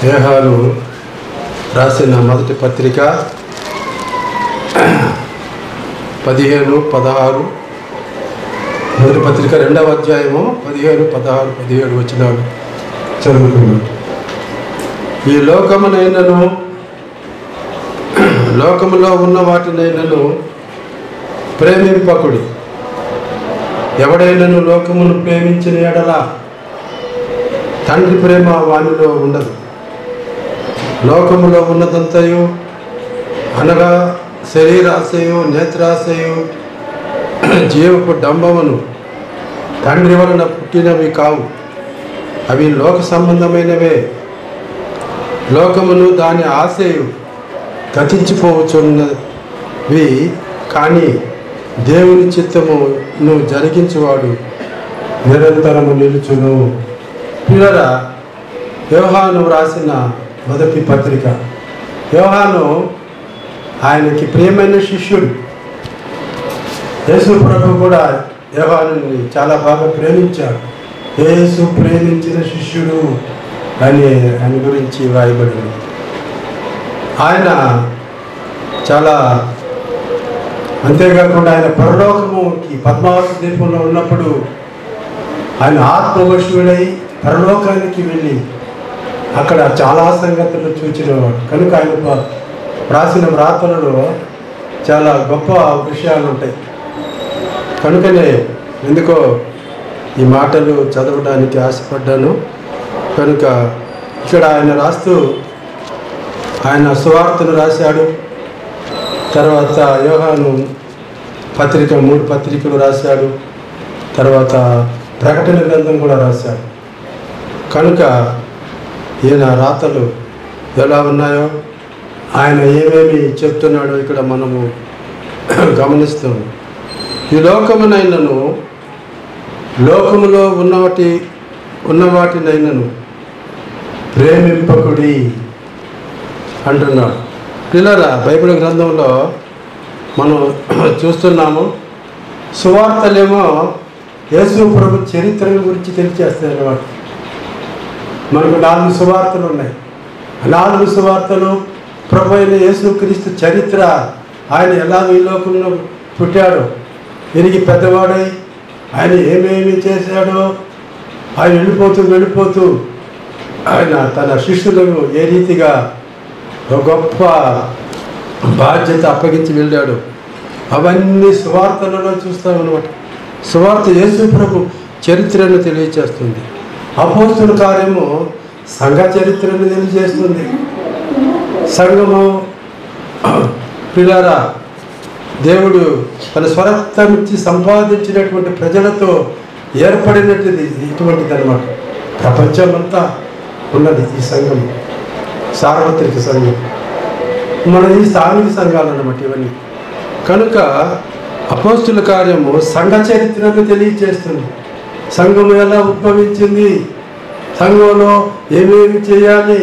యోహాను రాసిన మొదటి పత్రిక 15-16 మొదటి పత్రిక 2వ అధ్యాయము 15, 16, 17 వచనాలు చదువుకున్నాం. ఈ లోకములో ఉన్న వాటినైనను ప్రేమింపకుడి. ఎవడైనను లోకమును ప్రేమించిన ఎడల తండ్రి ప్రేమ వానిలో ఉండదు. లోకములో ఉన్నదంతయు అనగా శరీరాశయు, నేత్రాశయు, జీవపు డంబమును తండ్రి వలన పుట్టినవి కావు. అవి లోక సంబంధమైనవే. లోకమును దాని ఆశయు గతించిపోవచ్చున్నవి, కానీ దేవుని చిత్తమును జరిగించువాడు నిరంతరము నిలుచును. పిల్లరా, యోహాను రాసిన మొదటి పత్రిక. యోహాను ఆయనకి ప్రియమైన శిష్యుడు. యేసు ప్రభు కూడా యోహానుని చాలా బాగా ప్రేమించాడు. యేసు ప్రేమించిన శిష్యుడు అని ఆయన గురించి వ్రాయబడింది. ఆయన చాలా, అంతేకాకుండా ఆయన పరలోకముకి పద్మావతి ద్వీపంలో ఉన్నప్పుడు ఆయన ఆత్మవశుడై పరలోకానికి వెళ్ళి అక్కడ చాలా సంగతులు చూచినవాడు. కనుక ఆయన రాసిన వ్రాతలలో చాలా గొప్ప విషయాలు ఉంటాయి. కనుకనే ఎందుకో ఈ మాటలు చదవడానికి ఆశపడ్డాను. కనుక ఇక్కడ ఆయన రాస్తూ ఆయన సువార్తను రాశాడు. తర్వాత యోహాను పత్రిక 3 పత్రికలు రాశాడు. తర్వాత ప్రకటన గ్రంథం కూడా రాశాడు. కనుక ఈయన రాతలు ఎలా ఉన్నాయో, ఆయన ఏమేమి చెప్తున్నాడో ఇక్కడ మనము గమనిస్తాము. ఈ లోకమునైనను లోకములో ఉన్నవాటినైనను ప్రేమింపకుడి అంటున్నాడు. పిల్లరా, బైబిల్ గ్రంథంలో మనం చూస్తున్నాము. సువార్తలేమో యేసు ప్రభు చరిత్ర గురించి తెలియజేస్తాయి అన్నమాట. మనకు 4 సువార్తలు ఉన్నాయి. 4 సువార్తలు ప్రభు అయిన యేసుక్రీస్తు చరిత్ర. ఆయన ఎలా ఈ లోకంలో పుట్టాడో, ఎరిగి పెద్దవాడై ఆయన ఏమేమి చేశాడో, ఆయన వెళ్ళిపోతూ ఆయన తన శిష్యులకు ఏ రీతిగా ఒక గొప్ప బాధ్యత అప్పగించి వెళ్ళాడు, అవన్నీ సువార్తలలో చూస్తామన్నమాట. సువార్త యేసు ప్రభు చరిత్రను తెలియజేస్తుంది. అపోస్తుల కార్యము సంఘ చరిత్రను తెలియజేస్తుంది. సంఘము పిల్లరా, దేవుడు తన స్వరక్తమిచ్చి సంపాదించినటువంటి ప్రజలతో ఏర్పడినట్టుది ఇటువంటిది అన్నమాట. ప్రపంచమంతా ఉన్నది ఈ సంఘం, సార్వత్రిక సంఘం. మన ఈ స్థానిక సంఘాలు అన్నమాట ఇవన్నీ. కనుక అపోస్తుల కార్యము సంఘ చరిత్రను తెలియజేస్తుంది. సంఘము ఎలా ఉద్భవించింది, సంఘంలో ఏమేమి చేయాలి,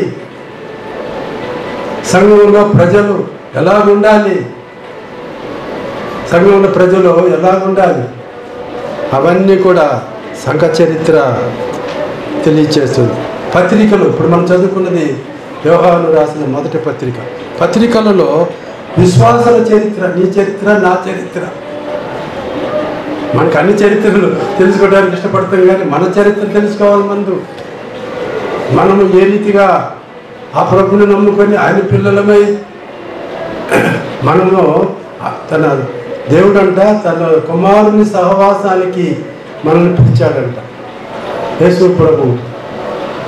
సంఘంలో ప్రజలు ఎలాగుండాలి, సంఘంలో ప్రజలు ఎలాగుండాలి, అవన్నీ కూడా సంఘ చరిత్ర తెలియజేస్తుంది. పత్రికలు ఇప్పుడు మనం చదువుకున్నది యోహాను రాసిన మొదటి పత్రిక. పత్రికలలో విశ్వాసాల చరిత్ర, నీ చరిత్ర, నా చరిత్ర. మనకు అన్ని చరిత్రలు తెలుసుకోవడానికి ఇష్టపడతాం, కానీ మన చరిత్ర తెలుసుకోవాలి. మనము ఏ రీతిగా ఆ ప్రభుని నమ్ముకొని ఆయన పిల్లలమై మనము తన దేవుడంట తన కుమారుని సహవాసానికి మనల్ని పిలిచాడంట. యేసు ప్రభు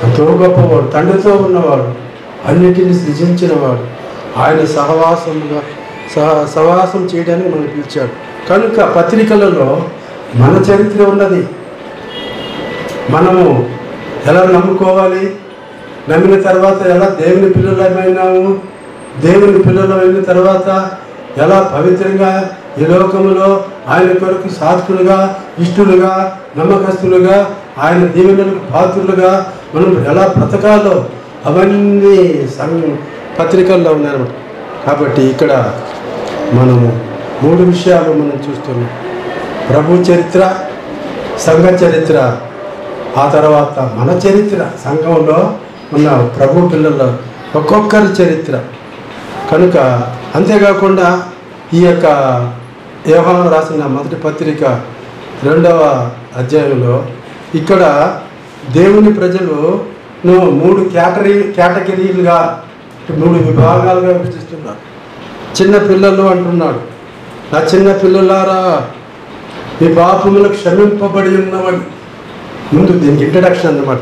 ఎంతో గొప్పవాడు, తండ్రితో ఉన్నవాడు, అన్నిటిని సృజించినవాడు. ఆయన సహవాసం చేయడానికి మనం పిలిచాడు. కనుక పత్రికలలో మన చరిత్ర ఉన్నది. మనము ఎలా నమ్ముకోవాలి, నమ్మిన తర్వాత ఎలా దేవుని పిల్లలమైనాము, దేవుని పిల్లలమైన తర్వాత ఎలా పవిత్రంగా ఈ లోకములో ఆయన కొరకు సాక్షులుగా, ఇష్టలుగా, నమ్మకస్తులుగా, ఆయన దీవెనలకు పాత్రులుగా మనం ఎలా బ్రతకాలో అవన్నీ పత్రికల్లో ఉన్నాయన్నమాట. కాబట్టి ఇక్కడ మనము 3 విషయాలు మనం చూస్తున్నాం. ప్రభు చరిత్ర, సంఘ చరిత్ర, ఆ తర్వాత మన చరిత్ర. సంఘంలో ఉన్న ప్రభు పిల్లల ఒక్కొక్కరి చరిత్ర కనుక. అంతేకాకుండా ఈ యొక్క యోహాను రాసిన మొదటి పత్రిక 2వ అధ్యాయంలో ఇక్కడ దేవుని ప్రజలు 3 కేటగిరీలుగా 3 విభాగాలుగా విభజిస్తున్నారు. చిన్న పిల్లలు అంటున్నాడు, నా చిన్న పిల్లలారా మీ పాపములు క్షమింపబడి ఉన్నవని. ముందు దీనికి ఇంట్రడక్షన్ అన్నమాట.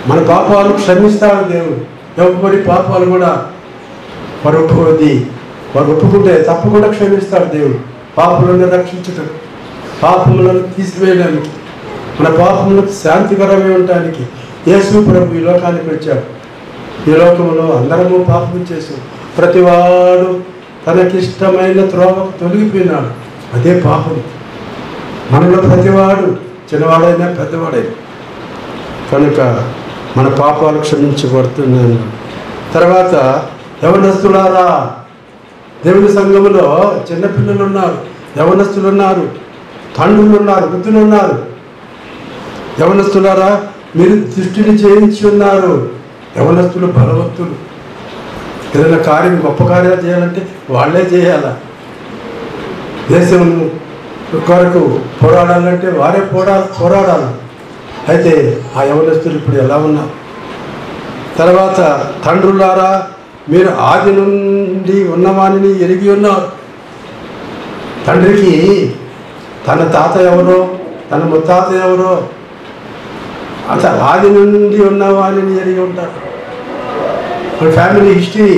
మన పాపాలు క్షమిస్తాడు దేవుడు. ఎవరి పాపాలు కూడా వారు ఒప్పుకుంటే తప్పకుండా క్షమిస్తాడు దేవుడు. పాపములను రక్షించటం, పాపములను తీసివేయడానికి, మన పాపములకు శాంతికరమై ఉండటానికి యేసు ప్రభు ఈ లోకానికి వచ్చాడు. ఈ లోకంలో అందరము పాపం చేసాం. ప్రతివాడు తనకిష్టమైన త్రోవకు తొలగిపోయినాడు. అదే పాపం. మనలో ప్రతివాడు చిన్నవాడైనా పెద్దవాడైనా కనుక మన పాపాలు క్షమించబడుతున్నాను. తర్వాత యవనస్తులారా, దేవుని సంఘములో చిన్నపిల్లలు ఉన్నారు, యవనస్తులు ఉన్నారు, తండ్రులు ఉన్నారు, వృద్ధులు ఉన్నారు. యవనస్తులారా మీరు దృష్టిని చేయించి ఉన్నారు. యవనస్తులు బలవంతులు. ఏదైనా కార్యం గొప్ప కార్యాలు చేయాలంటే వాళ్ళే చేయాల. దేశం కొరకు పోరాడాలంటే వారే పోరాడాలి. అయితే ఆ యవనస్తులు ఇప్పుడు ఎలా ఉన్నారు? తర్వాత తండ్రులారా మీరు ఆది నుండి ఉన్నవాణిని ఎరిగి ఉన్నారు. తండ్రికి తన తాత ఎవరో, తన ముత్తాత ఎవరో, అసలు ఆది నుండి ఉన్నవాణిని ఎరిగి ఉంటారు. మన family history,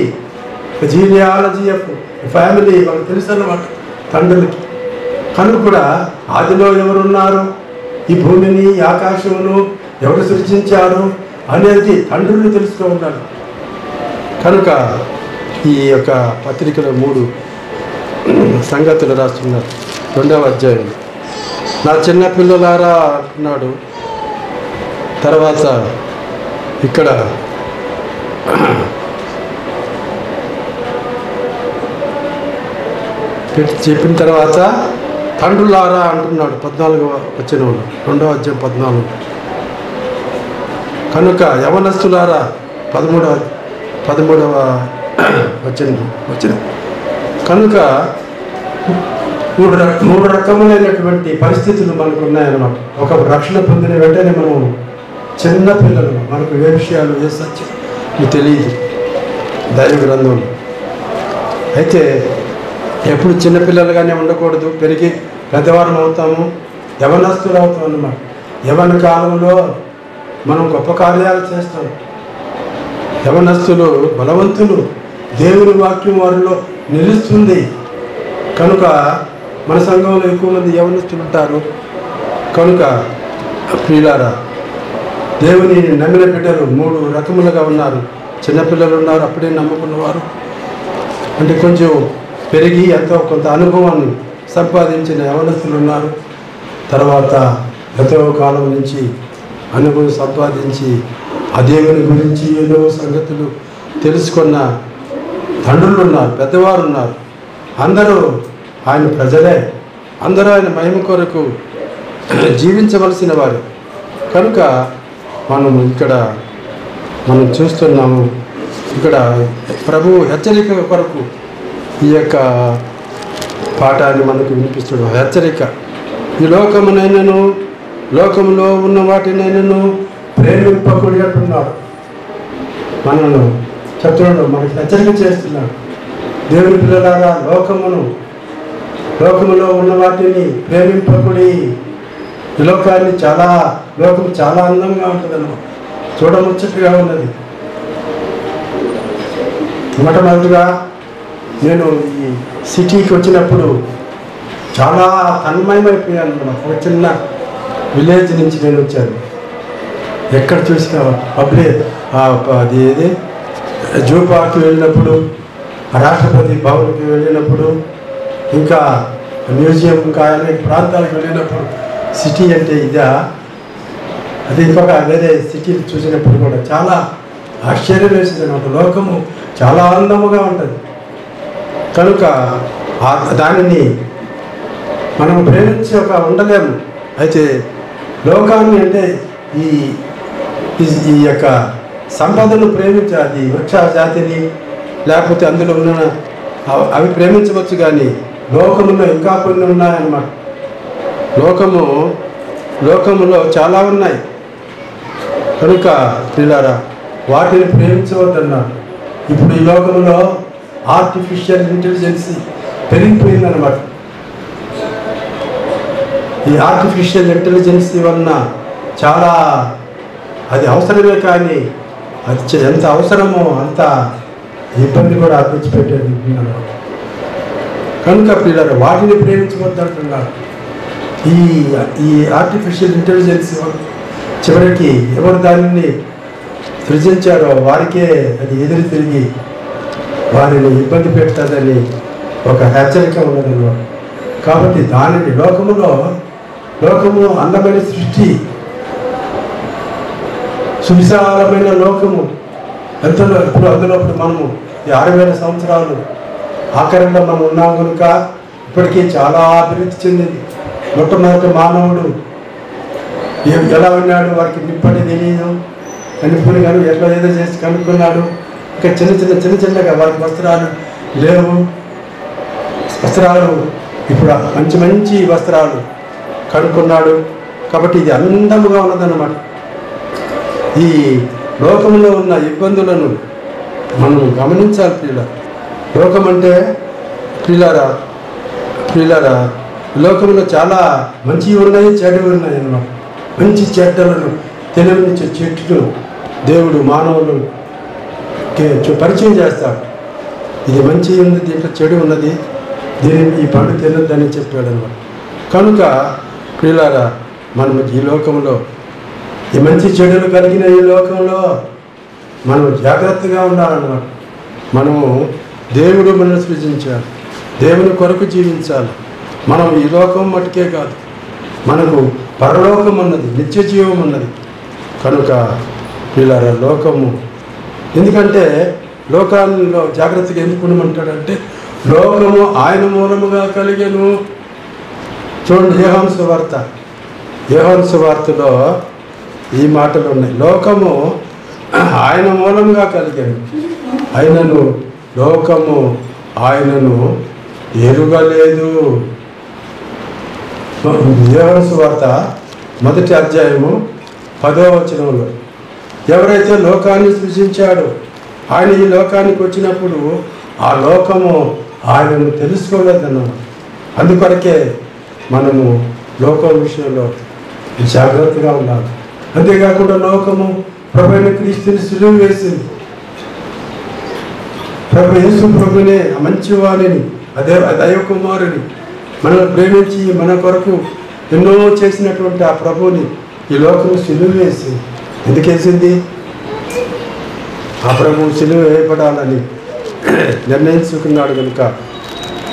genealogy of family వాళ్ళకి తెలుసు అన్నమాట తండ్రులకి. కనుక కూడా ఆదిలో ఎవరున్నారు, ఈ భూమిని ఈ ఆకాశమును ఎవరు సృష్టించారు అనేది తండ్రులు తెలుస్తూ ఉండాలి. కనుక ఈ యొక్క పత్రికలో 3 సంగతులు రాస్తున్నారు 2వ అధ్యాయం. నా చిన్న పిల్లలారా అంటున్నాడు. తర్వాత ఇక్కడ చెప్పిన తర్వాత తండ్రులారా అంటున్నాడు 14వ వచనంలో, 2వ అధ్యాయం 14. కనుక యవనస్తులారా 13వ వచనం. కనుక 3 రకములైనటువంటి పరిస్థితులు మనకు ఉన్నాయన్నమాట. ఒక రక్షణ పొందిన వెంటనే మనం చిన్న పిల్లలు, మనకు ఏ విషయాలు ఏ సత్యం మీకు తెలియదు దైవ గ్రంథంలో. అయితే ఎప్పుడు చిన్నపిల్లలుగానే ఉండకూడదు. పెరిగి పెద్దవారం అవుతాము, యవనస్తులు అవుతాం అన్నమాట. యవన కాలంలో మనం గొప్ప కార్యాలు చేస్తాం. యవనస్తులు బలవంతులు, దేవుని వాక్యం వారిలో నిలుస్తుంది. కనుక మన సంఘంలో ఎక్కువ మంది యవనస్తులు ఉంటారు. కనుక ప్రియులారా, దేవుని నమ్మిన బిడ్డలు 3 రకములుగా ఉన్నారు. చిన్నపిల్లలు ఉన్నారు, అప్పుడే నమ్ముకున్నవారు, అంటే కొంచెం పెరిగి ఎంతో కొంత అనుభవాన్ని సంపాదించిన యవనస్తులు ఉన్నారు. తర్వాత ఎంతో కాలం నుంచి అనుభవం సంపాదించి ఆ దేవుని గురించి ఏదో సంగతులు తెలుసుకున్న తండ్రులు ఉన్నారు, పెద్దవారు ఉన్నారు. అందరూ ఆయన ప్రజలే, అందరూ ఆయన మహిమ కొరకు జీవించవలసిన వారు. కనుక మనం చూస్తున్నాము ఇక్కడ ప్రభు హెచ్చరిక కొరకు ఈ యొక్క పాఠాన్ని మనకు వినిపిస్తున్నాడు. హెచ్చరిక, ఈ లోకమునైనను లోకములో ఉన్న వాటినైనను ప్రేమింపకుడి అంటున్నాడు. మనను చెప్తున్నాడు, మనకి హెచ్చరిక చేస్తున్నాడు. దేవుని పిల్లలారా, లోకములో ఉన్న వాటిని ప్రేమింపకుడి. ఈ లోకం చాలా అందంగా ఉంటుంది అన్నమాట, చూడముచ్చటగా ఉన్నది. మొట్టమొదటిగా నేను ఈ సిటీకి వచ్చినప్పుడు చాలా తన్మయమైపోయాను అన్నమాట. ఒక చిన్న విలేజ్ నుంచి నేను వచ్చాను. ఎక్కడ చూసినా అది ఏది జూ పార్క్కి వెళ్ళినప్పుడు, రాష్ట్రపతి భవన్కి వెళ్ళినప్పుడు, ఇంకా మ్యూజియం, ఇంకా అనేక ప్రాంతాలకు వెళ్ళినప్పుడు సిటీ అంటే ఇదా, అది ఇంకొక వేరే సిటీలు చూసినప్పుడు కూడా చాలా ఆశ్చర్యం వేసింది అన్నమాట. లోకము చాలా ఆనందముగా ఉంటుంది. కనుక దానిని మనం ప్రేమించి ఉండలేము. అయితే లోకాన్ని అంటే ఈ యొక్క సంపదను ప్రేమించాలి, వృక్ష జాతిని లేకపోతే అందులో ఉన్న అవి ప్రేమించవచ్చు, కానీ లోకములో ఇంకా కొన్ని ఉన్నాయన్నమాట. లోకములో చాలా ఉన్నాయి కనుక పిల్లారా వాటిని ప్రేమించవద్దన్నారు. ఇప్పుడు ఈ లోకంలో ఆర్టిఫిషియల్ ఇంటెలిజెన్స్ పెరిగిపోయిందన్నమాట. ఈ ఆర్టిఫిషియల్ ఇంటెలిజెన్స్ వలన చాలా అది అవసరమే, కానీ అది ఎంత అవసరమో అంత ఇబ్బంది కూడా తెచ్చిపెట్టేది అన్నమాట. కనుక పిల్లలు వాటిని ప్రేమించవద్దంటున్నారు. ఈ ఆర్టిఫిషియల్ ఇంటెలిజెన్స్ చివరికి ఎవరు దానిని సృజించారో వారికే అది ఎదురు తిరిగి వారిని ఇబ్బంది పెడతాదని ఒక హెచ్చరిక ఉన్నదన్నమాట. కాబట్టి దానిని లోకము అందమైన సృష్టి, సువిశాలమైన లోకము అందులో మనము ఈ 6000 సంవత్సరాలు ఆఖరిలో మనం ఉన్నాం కనుక ఇప్పటికీ చాలా అభివృద్ధి చెందింది. మొట్టమొదటి మానవుడు ఎలా ఉన్నాడు, వారికి నిప్పటి తెలియదు, కనుక్కుని కానీ ఎట్లా ఏదో చేసి కనుక్కున్నాడు. ఇంకా చిన్నగా వారికి వస్త్రాలు లేవు. వస్త్రాలు ఇప్పుడు మంచి వస్త్రాలు కనుక్కున్నాడు. కాబట్టి ఇది అందముగా ఉన్నదన్నమాట. ఈ లోకంలో ఉన్న ఇబ్బందులను మనం గమనించాలి పిల్లల. లోకం అంటే పిల్లరా లోకంలో చాలా మంచివి ఉన్నాయి, చెడువి ఉన్నాయి అన్నమాట. మంచి చెడ్డలను తెలియనిచ్చే చెట్లు దేవుడు మానవులు పరిచయం చేస్తాడు. ఇది మంచి ఉంది, దీంట్లో చెడు ఉన్నది, దీని ఈ పండు తినొద్దని చెప్పాడు అన్నమాట. కనుక పిల్లరా మనం ఈ లోకంలో ఈ మంచి చెడులు కలిగిన ఈ లోకంలో మనం జాగ్రత్తగా ఉండాలన్నమాట. మనము దేవుడు మనల్ని సృజించాలి, దేవుని కొరకు జీవించాలి. మనం ఈ లోకం మటుకే కాదు, మనకు పరలోకం ఉన్నది, నిత్య జీవం ఉన్నది. కనుక పిల్లల లోకము ఎందుకంటే లోకాల్లో జాగ్రత్తగా ఎందుకు ఉండమంటాడంటే లోకము ఆయన మూలముగా కలిగెను. చూడండి యోహాను సువార్తలో ఈ మాటలు ఉన్నాయి. లోకము ఆయన మూలంగా కలిగాను, ఆయనను లోకము ఆయనను ఎరుగలేదు. యోహాను సువార్త 1వ అధ్యాయము 10వ వచనంలో ఎవరైతే లోకాన్ని సృజించాడో ఆయన ఈ లోకానికి వచ్చినప్పుడు ఆ లోకము ఆయనను తెలుసుకోలేదన్నాడు. అందుకొరకే మనము లోకం విషయంలో జాగ్రత్తగా ఉండాలి. అంతేకాకుండా లోకము ప్రభువైన క్రీస్తుని సిలువ వేసింది. యేసు ప్రభునే మంచివాణిని దైవ కుమారుని మనల్ని ప్రేమించి మన కొరకు ఎన్నో చేసినటువంటి ఆ ప్రభువుని ఈ లోకము సిలువ వేసింది. ఎందుకు వేసింది? ఆ ప్రభువు సిలువ వేయబడాలని నిర్ణయించుకున్నాడు కనుక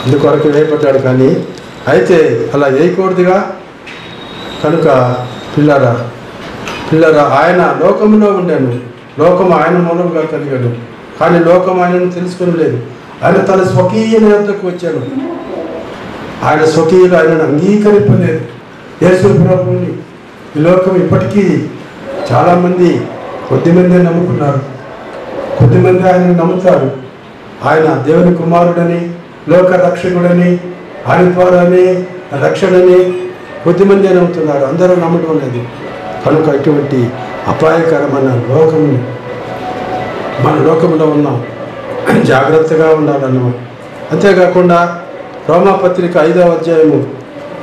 అందుకొరకు వేయబడ్డాడు. కానీ అయితే అలా వేయకూడదుగా. కనుక పిల్లరా ఆయన లోకంలో ఉండాను, లోకం ఆయన మూలంగా కలిగాడు, కానీ లోకం ఆయనను తెలుసుకోలేదు. ఆయన తన స్వకీయ వద్దకు వచ్చాడు, ఆయన స్వకీయులు ఆయనను అంగీకరింపలేదు. యేసు ప్రభువుని ఈ లోకం ఇప్పటికీ చాలామంది కొద్దిమంది నమ్ముకున్నారు, కొద్దిమంది ఆయనను నమ్ముతారు. ఆయన దేవుని కుమారుడని, లోక రక్షకుడని, ఆయన ద్వారానే రక్షణని కొద్దిమంది నమ్ముతున్నారు, అందరూ నమ్మడం లేదు. కనుక ఇటువంటి అపాయకరమైన మన లోకంలో ఉన్నాం, జాగ్రత్తగా ఉండాలన్నమాట. అంతేకాకుండా రోమాపత్రిక 5వ అధ్యాయము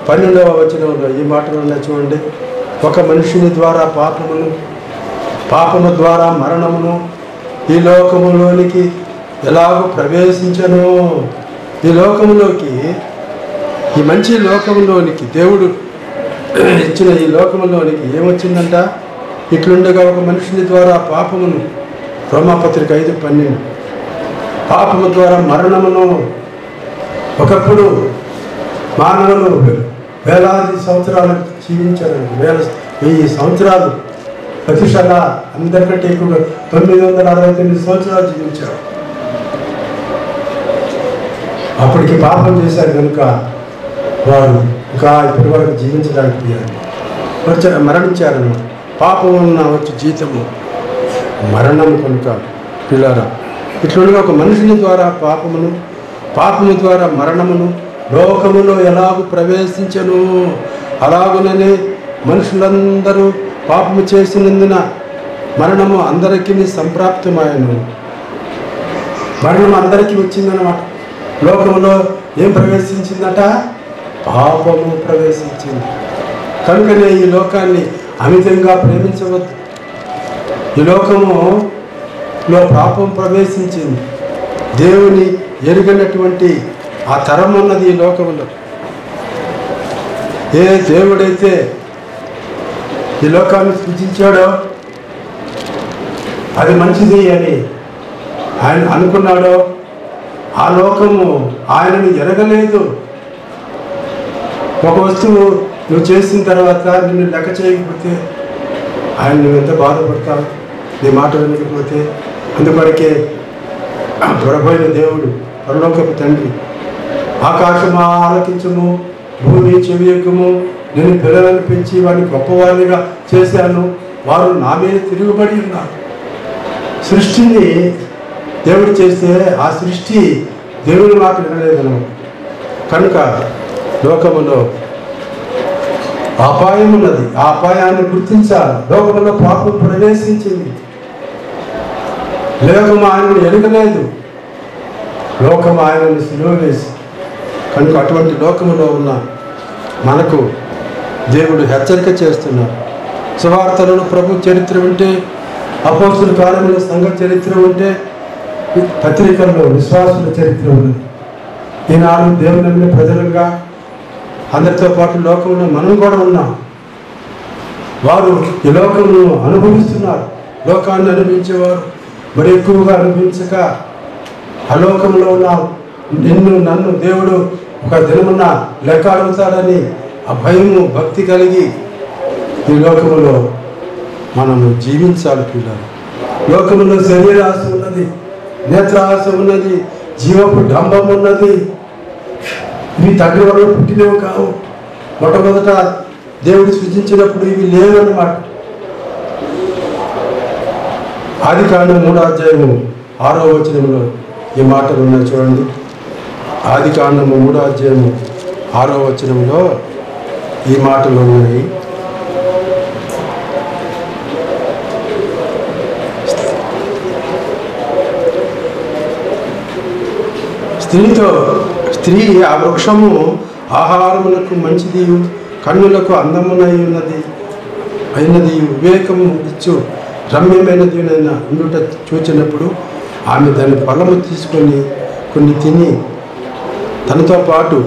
12వ వచనంలో ఈ మాటలు ఉన్నాయి చూడండి. ఒక మనుషుని ద్వారా పాపము ద్వారా మరణమును ఈ లోకములోనికి ఎలాగో ప్రవేశించను. ఈ లోకములోకి, ఈ మంచి లోకములోనికి, దేవుడు ఇచ్చిన ఈ లోకములోనికి ఏమొచ్చిందంట? ఇట్లుండగా ఒక మనుషుని ద్వారా పాపమును, రోమాపత్రిక 5:12, పాపము ద్వారా మరణమును. ఒకప్పుడు మానవులు వేలాది సంవత్సరాలు జీవించారు, 1000 సంవత్సరాలు ప్రతిశత అందరికంటే ఎక్కువ 969 సంవత్సరాలు జీవించారు. అప్పటికి పాపం చేశారు కనుక వారు ఇంకా ఇప్పటి వరకు జీవించడానికి మరణించారన్నమాట. పాపం ఉన్న వచ్చి జీతము మరణం కనుక పిల్లరా. ఇట్లుండగా ఒక మనుషుని ద్వారా పాపము ద్వారా మరణమును లోకములో ఎలాగూ ప్రవేశించను, అలాగుననే మనుషులందరూ పాపము చేసినందున మరణము అందరికీ సంప్రాప్తమాయను. మరణం అందరికీ వచ్చిందన్నమాట. లోకములో ఏం ప్రవేశించిందట? పాపము ప్రవేశించింది. కనుకనే ఈ లోకాన్ని అమితంగా ప్రేమించవద్దు. ఈ లోకములో పాపం ప్రవేశించింది. దేవుని ఎరుగనటువంటి ఆ తరం ఉన్నది ఈ లోకంలో. ఏ దేవుడైతే ఈ లోకాన్ని సృజించాడో అది మంచిది అని ఆయన అనుకున్నాడో ఆ లోకము ఆయనను ఎరగలేదు. ఒక వస్తువు నువ్వు చేసిన తర్వాత నిన్ను లెక్క చేయకపోతే ఆయన నువ్వు ఎంత బాధపడతావు, నీ మాట వినకపోతే. అందుకొరకే ప్రభువైన దేవుడు, పరలోకపు తండ్రి, ఆకాశమా ఆలకించము, భూమి చెవియొక్కము, నేను పిల్లలను పెంచి వారిని గొప్పవారిగా చేశాను, వారు నా మీద తిరుగుబడి ఉన్నారు. సృష్టిని దేవుడు చేస్తే ఆ సృష్టి దేవుని మాట వినలేదన్నమాట. కనుక లోకములో అపాయం ఉన్నది. ఆ అపాయాన్ని గుర్తించాలి. లోకములో పాపం ప్రవేశించింది. లోకము ఆయనను ఎరగలేదు. లోకము ఆయనను సిలువ వేసి. కనుక అటువంటి లోకములో ఉన్న మనకు దేవుడు హెచ్చరిక చేస్తున్నారు. సువార్తలను ప్రభు చరిత్ర ఉంటే, అపోస్తుల కార్యముల సంఘ చరిత్ర ఉంటే, పత్రికల్లో విశ్వాసుల చరిత్ర ఉన్నది. ఈనాడు దేవుని నమ్మిన ప్రజలుగా అందరితో పాటు లోకంలో మనం కూడా ఉన్నాం. వారు ఈ లోకమును అనుభవిస్తున్నారు. లోకాన్ని అనుభవించేవారు మరి ఎక్కువగా అనుభవించక అలోకంలో ఉన్న నన్ను దేవుడు ఒక దినమున లెక్క అడుగుతాడని ఆ భయము భక్తి కలిగి ఈ లోకములో మనము జీవించాలి పిల్లలు. లోకములో శరీరాశ ఉన్నది, నేత్రాశ ఉన్నది, జీవపు డంబం ఉన్నది. ఇవి తండ్రి వల్ల పుట్టినవి కావు. మొట్టమొదట దేవుడు సృజించినప్పుడు ఇవి లేవన్నమాట. ఆదికాండం 3వ అధ్యాయము 6వ వచనంలో ఈ మాటలు ఉన్నాయి చూడండి. ఆదికాండము 3వ అధ్యాయము 6వ వచనంలో ఈ మాటలు ఉన్నాయి. స్త్రీ ఆ వృక్షము ఆహారములకు మంచిది, కన్నులకు అందమునై అయినది, వివేకము ఇచ్చు రమ్యమైనది ఉండుట చూచినప్పుడు ఆమె దాని ఫలము తీసుకొని కొన్ని తిని తనతో పాటు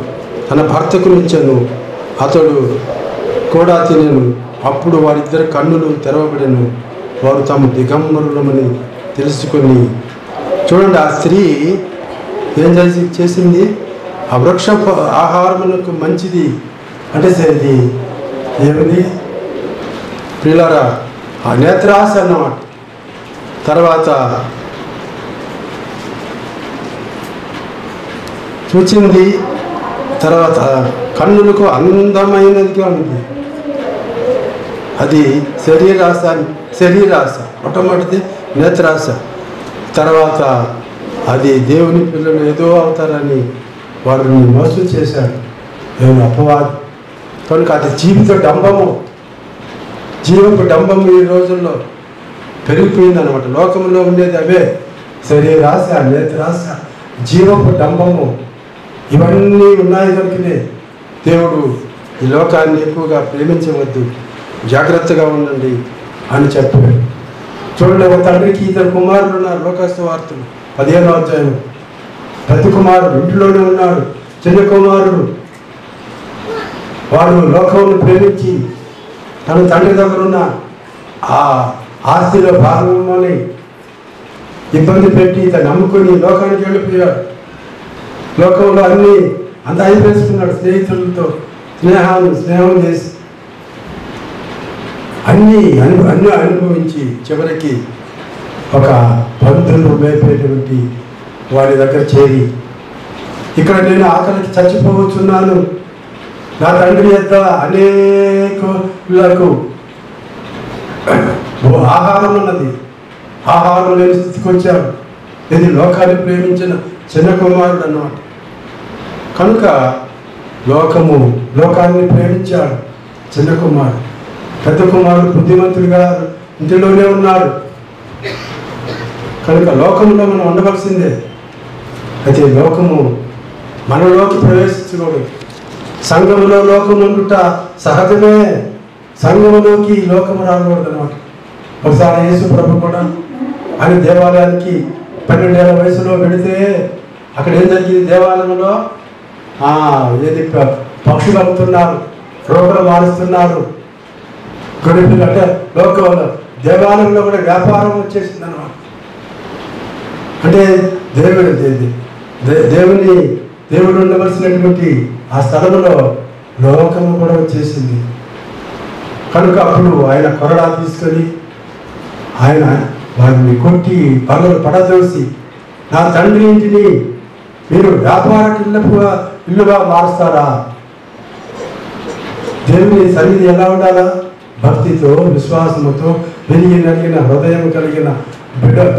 తన భర్తకు ఇచ్చెను. అతడు కూడా తినెను. అప్పుడు వారిద్దరి కన్నులు తెరవబడెను. వారు తాము దిగంబరులమని తెలుసుకొని. చూడండి, ఆ స్త్రీ ఏం చేసింది? ఆ వృక్ష ఆహారములకు మంచిది అంటే ఇది ఏమిటి ప్రియులారా? ఆ నేత్రాశ అన్నమాట. తర్వాత చూచింది. తర్వాత కన్నులకు అందమైనదిగా ఉంది. అది శరీరాశ. మొట్టమొదటిది నేత్రాశ. తర్వాత అది దేవుని పిల్లలు ఏదో అవుతారని వారిని మోసం చేశాడు దేవుని అపవాది. కనుక అది జీవపు డంబము ఈ రోజుల్లో పెరిగిపోయిందనమాట. లోకంలో ఉండేది అవే, శరీరాశ, నేత్రాశ, జీవపు డంబము. ఇవన్నీ ఉన్నాయి కనుకనే దేవుడు ఈ లోకాన్ని ఎక్కువగా ప్రేమించవద్దు, జాగ్రత్తగా ఉండండి అని చెప్పాడు. చూడండి, ఒక తండ్రికి 2 కుమారులు ఉన్నారు. లోకాసు వార్తలు 15వ అధ్యాయం. ప్రతి కుమారుడు ఇంటిలోనే ఉన్నాడు. చిన్న కుమారుడు వాడు లోకమును ప్రేమించి తన తండ్రి దగ్గర ఉన్న ఆ ఆస్తిలో భాగమని ఇబ్బంది పెట్టి తను నమ్ముకొని లోకానికి వెళ్ళిపోయాడు. లోకంలో అంత అయిపోసుకున్నాడు. స్నేహితులతో స్నేహం చేసి అన్నీ అనుభవించి చివరికి ఒక పంతులు మేపేటువంటి వారి దగ్గర చేరి, ఇక్కడ నేను ఆకలికి చచ్చిపోవచ్చున్నాను, నా తండ్రి యొక్క అనేకులకు ఆహారం ఉన్నది, ఆహారం లేని స్థితికి వచ్చాడు. ఇది లోకాన్ని ప్రేమించిన చిన్న కుమారుడు అన్నమాట. కనుక లోకాన్ని ప్రేమించాడు చిన్న కుమారుడు. పెద్ద కుమారుడు బుద్ధిమంతుడిగా ఇంటిలోనే ఉన్నాడు. కనుక లోకంలో మనం ఉండవలసిందే. అయితే లోకము మనలోకి ప్రవేశించకూడదు. సంఘములో లోకం ఉండుట సహజమే. సంఘములోకి లోకము రాకూడదు అన్నమాట. ఒకసారి యేసు ప్రభు కూడా ఆయన దేవాలయానికి 12 ఏళ్ల వయసులో వెళితే అక్కడ ఏం జరిగింది? దేవాలయంలో ఏది పక్షులు అమ్ముతున్నారు, రోగులు మారుస్తున్నారు, గొర్రెలు. అంటే లోకంలో దేవాలయంలో కూడా వ్యాపారం వచ్చేసింది అన్నమాట. అంటే దేవుడు ఉండవలసినటువంటి ఆ స్థలంలో లోకము కూడా వచ్చేసింది. కనుక అప్పుడు ఆయన కొరడా తీసుకొని ఆయన వారిని కొట్టి పనులు పడదోసి, నా తండ్రి ఇంటిని మీరు వ్యాపార ఇల్లుగా మారుస్తారా? దేవుని సన్నిధి ఎలా ఉండాలా? భక్తితో, విశ్వాసముతో, నలిగిన హృదయం కలిగిన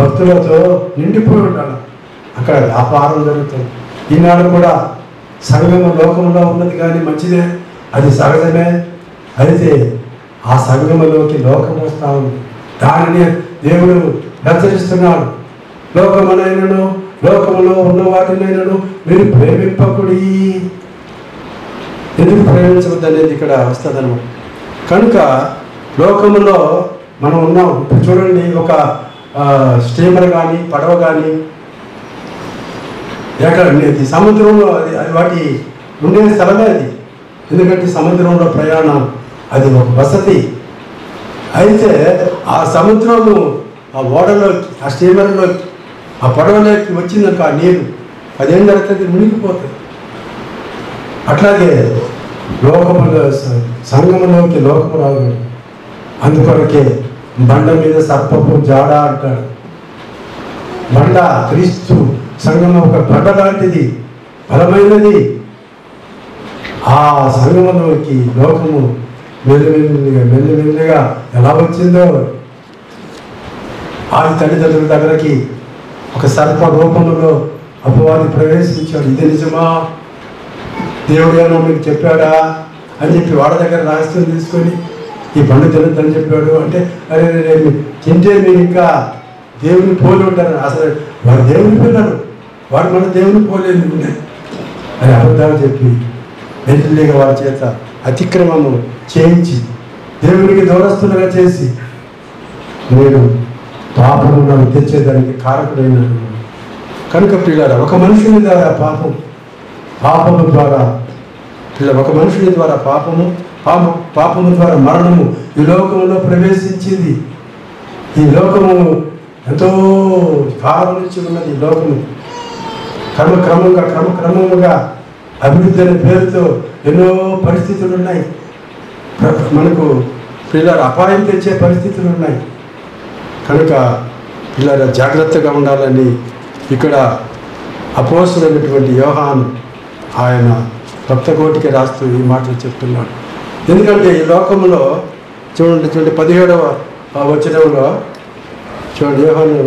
భక్తులతో నిండిపోయి ఉండాలి. అక్కడ వ్యాపారం జరుగుతుంది. ఈనాడు కూడా సంఘము లోకంలో ఉన్నది కానీ మంచిదే, అది సహజమే. అయితే ఆ సంఘములోకి లోకం వస్తూ ఉంది. దానిని దేవుడు హెచ్చరిస్తున్నాడు. లోకమునైనను లోకములో ఉన్న వాటినైనను మీరు ప్రేమింపకుడి. ఎందుకు ప్రేమించవద్దు అనేది ఇక్కడ వస్తుంది అన్నమాట. కనుక లోకములో మనం ఉన్నాం. ఇప్పుడు చూడండి, ఒక స్టీమర్ కానీ పడవ కానీ ఎక్కడ సముద్రంలో అది వాటి ఉండే స్థలమే అది. ఎందుకంటే సముద్రంలో ప్రయాణం అది ఒక వసతి. అయితే ఆ సముద్రము ఆ ఓడలోకి, ఆ స్టీమర్లోకి, ఆ పడవలోకి వచ్చిందనుకో ఆ నీరు, అదేం జరుగుతుంది? మునిగిపోతుంది. అట్లాగే లోకములో సంఘములోకి లోకము రాకూడదు. అందుకొరకే బండ మీద సర్పపు జాడ అంటాడు. బండ క్రీస్తు సంఘము ఒక బండ లాంటిది, బలమైనది. ఆ సంఘములోకి లోకము మెల్లిమెల్లిగా ఎలా వచ్చిందో, ఆది తల్లిదండ్రుల దగ్గరకి ఒక సర్ప రూపంలో అపవాది ప్రవేశించాడు. ఇది నిజమా? దేవుడు ఏమో మీకు చెప్పాడా అని చెప్పి వాళ్ళ దగ్గర రహస్యం తీసుకొని ఈ పండు తినద్దని చెప్పాడు. అంటే అరే తింటే మీరు ఇంకా దేవుని పోలి ఉంటారు. అసలు వాడు దేవుని పిల్లలు, వాడు మన దేవుని పోలేదు అని అబద్ధాలు చెప్పి వెంటనేగా వారి చేత అతిక్రమము చేయించి దేవునికి దూరస్తులుగా చేసి నేను పాపము నన్ను తెచ్చేదానికి కారకుడైనాను. కనుక పిల్లరా, ఒక మనుషుని ద్వారా పాపము ద్వారా ఒక మనుషుని ద్వారా పాపము ద్వారా మరణము ఈ లోకంలో ప్రవేశించింది. ఈ లోకము ఎంతో కాలం నుంచి ఉన్నది. ఈ లోకము క్రమక్రమంగా అభివృద్ధి అనే పేరుతో ఎన్నో పరిస్థితులు ఉన్నాయి. మనకు పిల్లలు అపాయం తెచ్చే పరిస్థితులు ఉన్నాయి. కనుక పిల్లల జాగ్రత్తగా ఉండాలని ఇక్కడ అపోస్తులైనటువంటి యోహాను ఆయన భక్తకోటికి రాస్తూ ఈ మాటలు చెప్తున్నాడు. ఎందుకంటే ఈ లోకంలో చూడండి 17వ వచనంలో చూడండి, యోహాను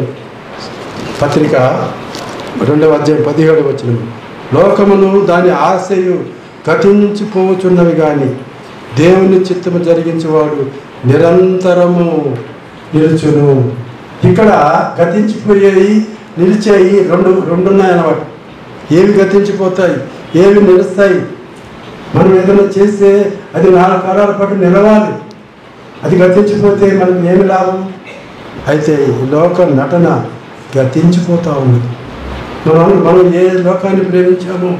పత్రిక 2వ అధ్యాయం 17వ వచనం, లోకమును దాని ఆశయు గతించిపోచున్నవి కానీ దేవుని చిత్తము జరిగించేవాడు నిరంతరము నిలుచును. ఇక్కడ గతించిపోయేవి, నిలిచేవి రెండు ఉన్నాయన్నమాట. ఏవి గతించిపోతాయి, ఏవి నిలుస్తాయి? మనం ఏదైనా చేస్తే అది 4 కాలాల పాటు నిలవాలి. అది గతించిపోతే మనకు ఏమి లాభం? అయితే ఈ లోక నటన గతించిపోతూ ఉంది. మనం ఏ లోకాన్ని ప్రేమించామో,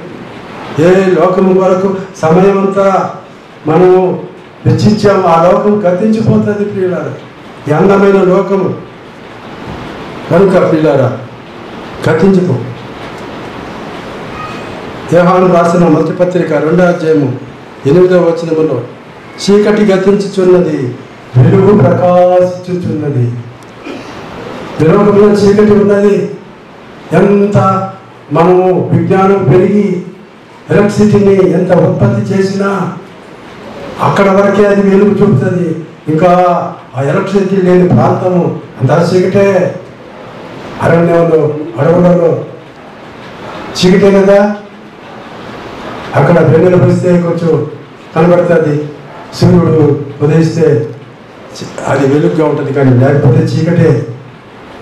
ఏ లోకము వరకు సమయం అంతా మనము వెచ్చించాము, ఆ లోకం గతించిపోతుంది ప్రియులారా. ఈ అందమైన లోకము కనుక ప్రియులారా గతించిపో. యోహాను రాసిన మొదటి పత్రిక 2వ అధ్యాయము 8వ వచనములో చీకటి గతించుచున్నది, వెలుగు ప్రకాశించుచున్నది. లోకంలో చీకటి ఉన్నది. ఎంత మనము విజ్ఞానం పెరిగి ఎలక్ట్రిసిటీని ఎంత ఉత్పత్తి చేసినా అక్కడ వరకే అది వెలుగు చూపుతుంది. ఇంకా ఆ ఎలక్ట్రిసిటీ లేని ప్రాంతము అంతా చీకటే. అరణ్యంలో అడవులలో చీకటే కదా, అక్కడ వెన్నెల పోస్తే కొంచెం కనబడుతుంది, సూర్యుడు ఉదయిస్తే అది వెలుగుగా ఉంటుంది, కానీ లేకపోతే చీకటే.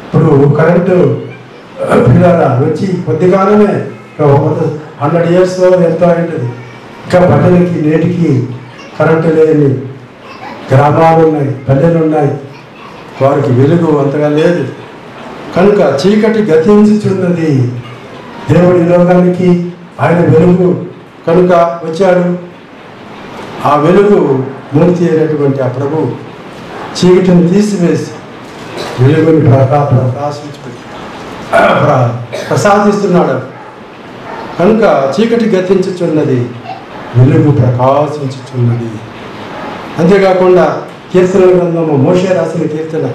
ఇప్పుడు కరెంటు పిల్లరా వచ్చి కొద్ది కాలమే 100 years ఎంతో ఉంటుంది. ఇంకా పట్టణకి నేటికి కరెంటు లేని గ్రామాలు ఉన్నాయి, పల్లెలు ఉన్నాయి, వారికి వెలుగు అంతగా లేదు. కనుక చీకటి గతించుచున్నది. దేవుడి లోకానికి ఆయన వెలుగు కనుక వచ్చాడు. ఆ వెలుగు మూర్తి అయినటువంటి ఆ ప్రభు చీకటిని తీసివేసి వెలుగుని ప్రసాదిస్తున్నాడు. కనుక చీకటి గతించుచున్నది, వెలుగు ప్రకాశించుచున్నది. అంతేకాకుండా కీర్తన గ్రంథము మోషే రాసిన కీర్తన,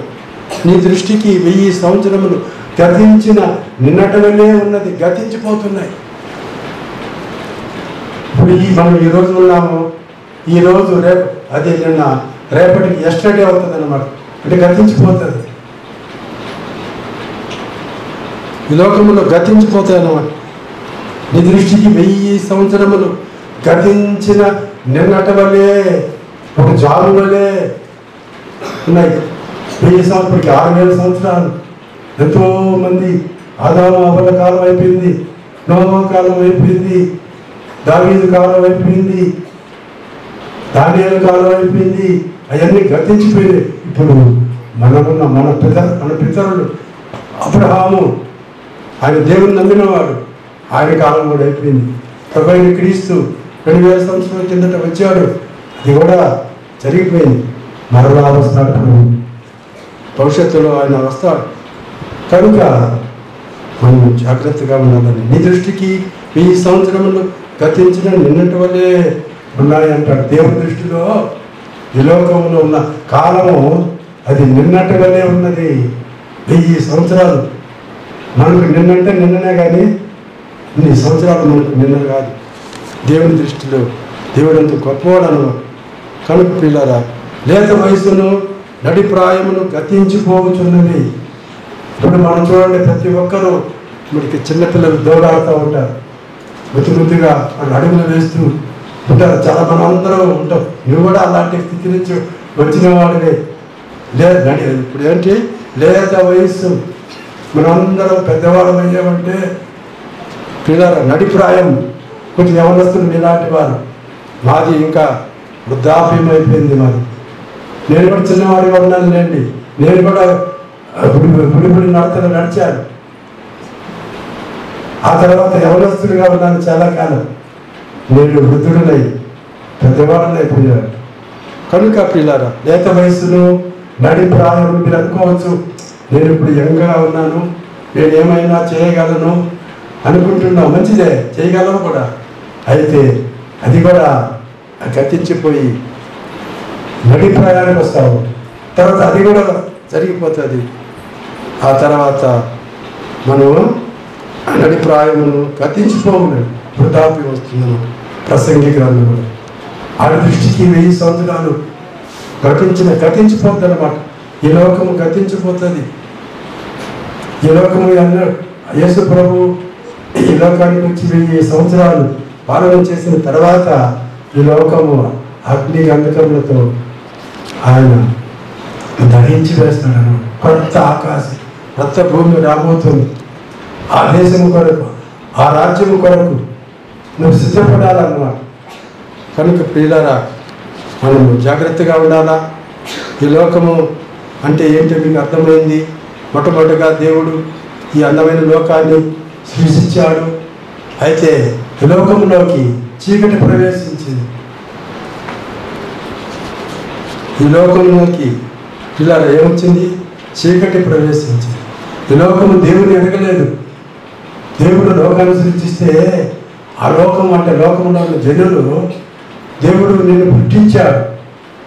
నీ దృష్టికి 1000 సంవత్సరములు గతించిన నిన్నటి వల్లే ఉన్నది, గతించిపోతున్నాయి. ఇప్పుడు మనం ఈరోజు ఉన్నాము, ఈరోజు రేపు అది నిన్న రేపటికి ఎస్టర్డే అవుతుంది అన్నమాట, అంటే గతించిపోతుంది. ఈ లోకంలో గతించిపోతాయి అన్నమాట. నీ దృష్టికి 1000 సంవత్సరములు గతించిన నిన్నటి వల్లే, ఒక జాబు వల్లే ఉన్నాయి. 1000 సంవత్సరాలకి 6000 సంవత్సరాలు. ఎంతోమంది ఆదాము అవ్వల కాలం అయిపోయింది, నోవా కాలం అయిపోయింది, దావీదు కాలం అయిపోయింది, దానియేలు కాలం అయిపోయింది, అవన్నీ గతించిపోయినాయి. ఇప్పుడు మన పితరులు అబ్రహాము, ఆయన దేవుని నమ్మినవాడు, ఆయన కాలం కూడా అయిపోయింది. ప్రభువైన క్రీస్తు 2000 సంవత్సరాల కిందట వచ్చాడు, అది కూడా జరిగిపోయింది. మరలా వస్తాడు భవిష్యత్తులో ఆయన వస్తాడు. కనుక మనం జాగ్రత్తగా ఉండాలని. నీ దృష్టికి 1000 సంవత్సరములు గతించిన నిన్నటి వల్లే ఉన్నాయంటాడు. దేవుని దృష్టిలో ఈ లోకంలో ఉన్న కాలము అది నిన్నటి వల్లే ఉన్నది. 1000 సంవత్సరాలు మనకు నిన్నంటే నిన్ననే, కానీ ఇన్ని సంవత్సరాలు మనకు నిన్న కాదు. దేవుని దృష్టిలో దేవుడు అంత గొప్పవాడు అన్నమాట. కనుక పిల్లరా, లేత వయసును నడిప్రాయమును గతించిపోవచ్చున్నది. ఇప్పుడు మనం చూడండి, ప్రతి ఒక్కరూ మనకి చిన్నపిల్లలు దౌడాడుతూ ఉంటారు, ముద్దుగా అడుగులు వేస్తూ ఉంటారు. చాలా మనం అందరూ ఉంటాం. నువ్వు కూడా అలాంటి స్థితి నుంచి వచ్చిన వాడివే. ఇప్పుడు ఏంటి, లేత వయస్సు, మనందరం పెద్దవాళ్ళం అయ్యామంటే పిల్లల నడిప్రాయం, కొంచెం యవనస్తులు మీలాంటి వారు. మాది ఇంకా వృద్ధాప్యం అయిపోయింది. మాది నేను కూడా చిన్నవాడిగా ఉన్నాను లేండి. నేను కూడా గుడి నడతలు నడిచాను. ఆ తర్వాత యవనస్తుడిగా ఉన్నాను చాలా కాలం. నేను వృద్ధుడినై పెద్దవాడినైపోయాను. కనుక పిల్లరా, లేత వయసును నడిప్రాయం మీరు అనుకోవచ్చు, నేను ఇప్పుడు యంగ్గా ఉన్నాను, నేను ఏమైనా చేయగలను అనుకుంటున్నావు. మంచిదే, చేయగలవు కూడా. అయితే అది కూడా గతించిపోయి నడిప్రాయానికి వస్తావు. తర్వాత అది కూడా జరిగిపోతుంది. ఆ తర్వాత మనము నడిప్రాయమును గతించిపోము, వృద్ధాప్యం వస్తుందను ప్రసంగి గ్రంథంలో. ఆడి దృష్టికి 1000 సంవత్సరాలు గతించిపోతుంది అన్నమాట. ఈ లోకము గతించిపోతుంది. ఈ లోకము అన్నాడు యేసు ప్రభు ఈ లోకానికి వచ్చి 1000 సంవత్సరాలు పాలన చేసిన తర్వాత ఈ లోకము అగ్ని గంధకములతో ఆయన దహించి వేస్తాడు అన్నమాట. కొత్త ఆకాశం, కొత్త భూమి రాబోతుంది. ఆ దేశము కొరకు, ఆ రాజ్యము కొరకు నువ్వు సిద్ధపడాలన్నమాట. కనుక ప్రియులారా, మనము జాగ్రత్తగా ఉండాలా. ఈ లోకము అంటే ఏంటో మీకు అర్థమైంది. మొట్టమొదటిగా దేవుడు ఈ అందమైన లోకాన్ని సృష్టించాడు. అయితే ఈ లోకంలోకి చీకటి ప్రవేశించింది. ఈ లోకంలోకి ఇలా ఏమొచ్చింది? చీకటి ప్రవేశించింది. ఈ లోకము దేవుని ఎరగలేదు. దేవుడు లోకాన్ని సృష్టిస్తే ఆ లోకం అంటే లోకంలో ఉన్న జనులు దేవుడు నిన్ను పుట్టించాడు.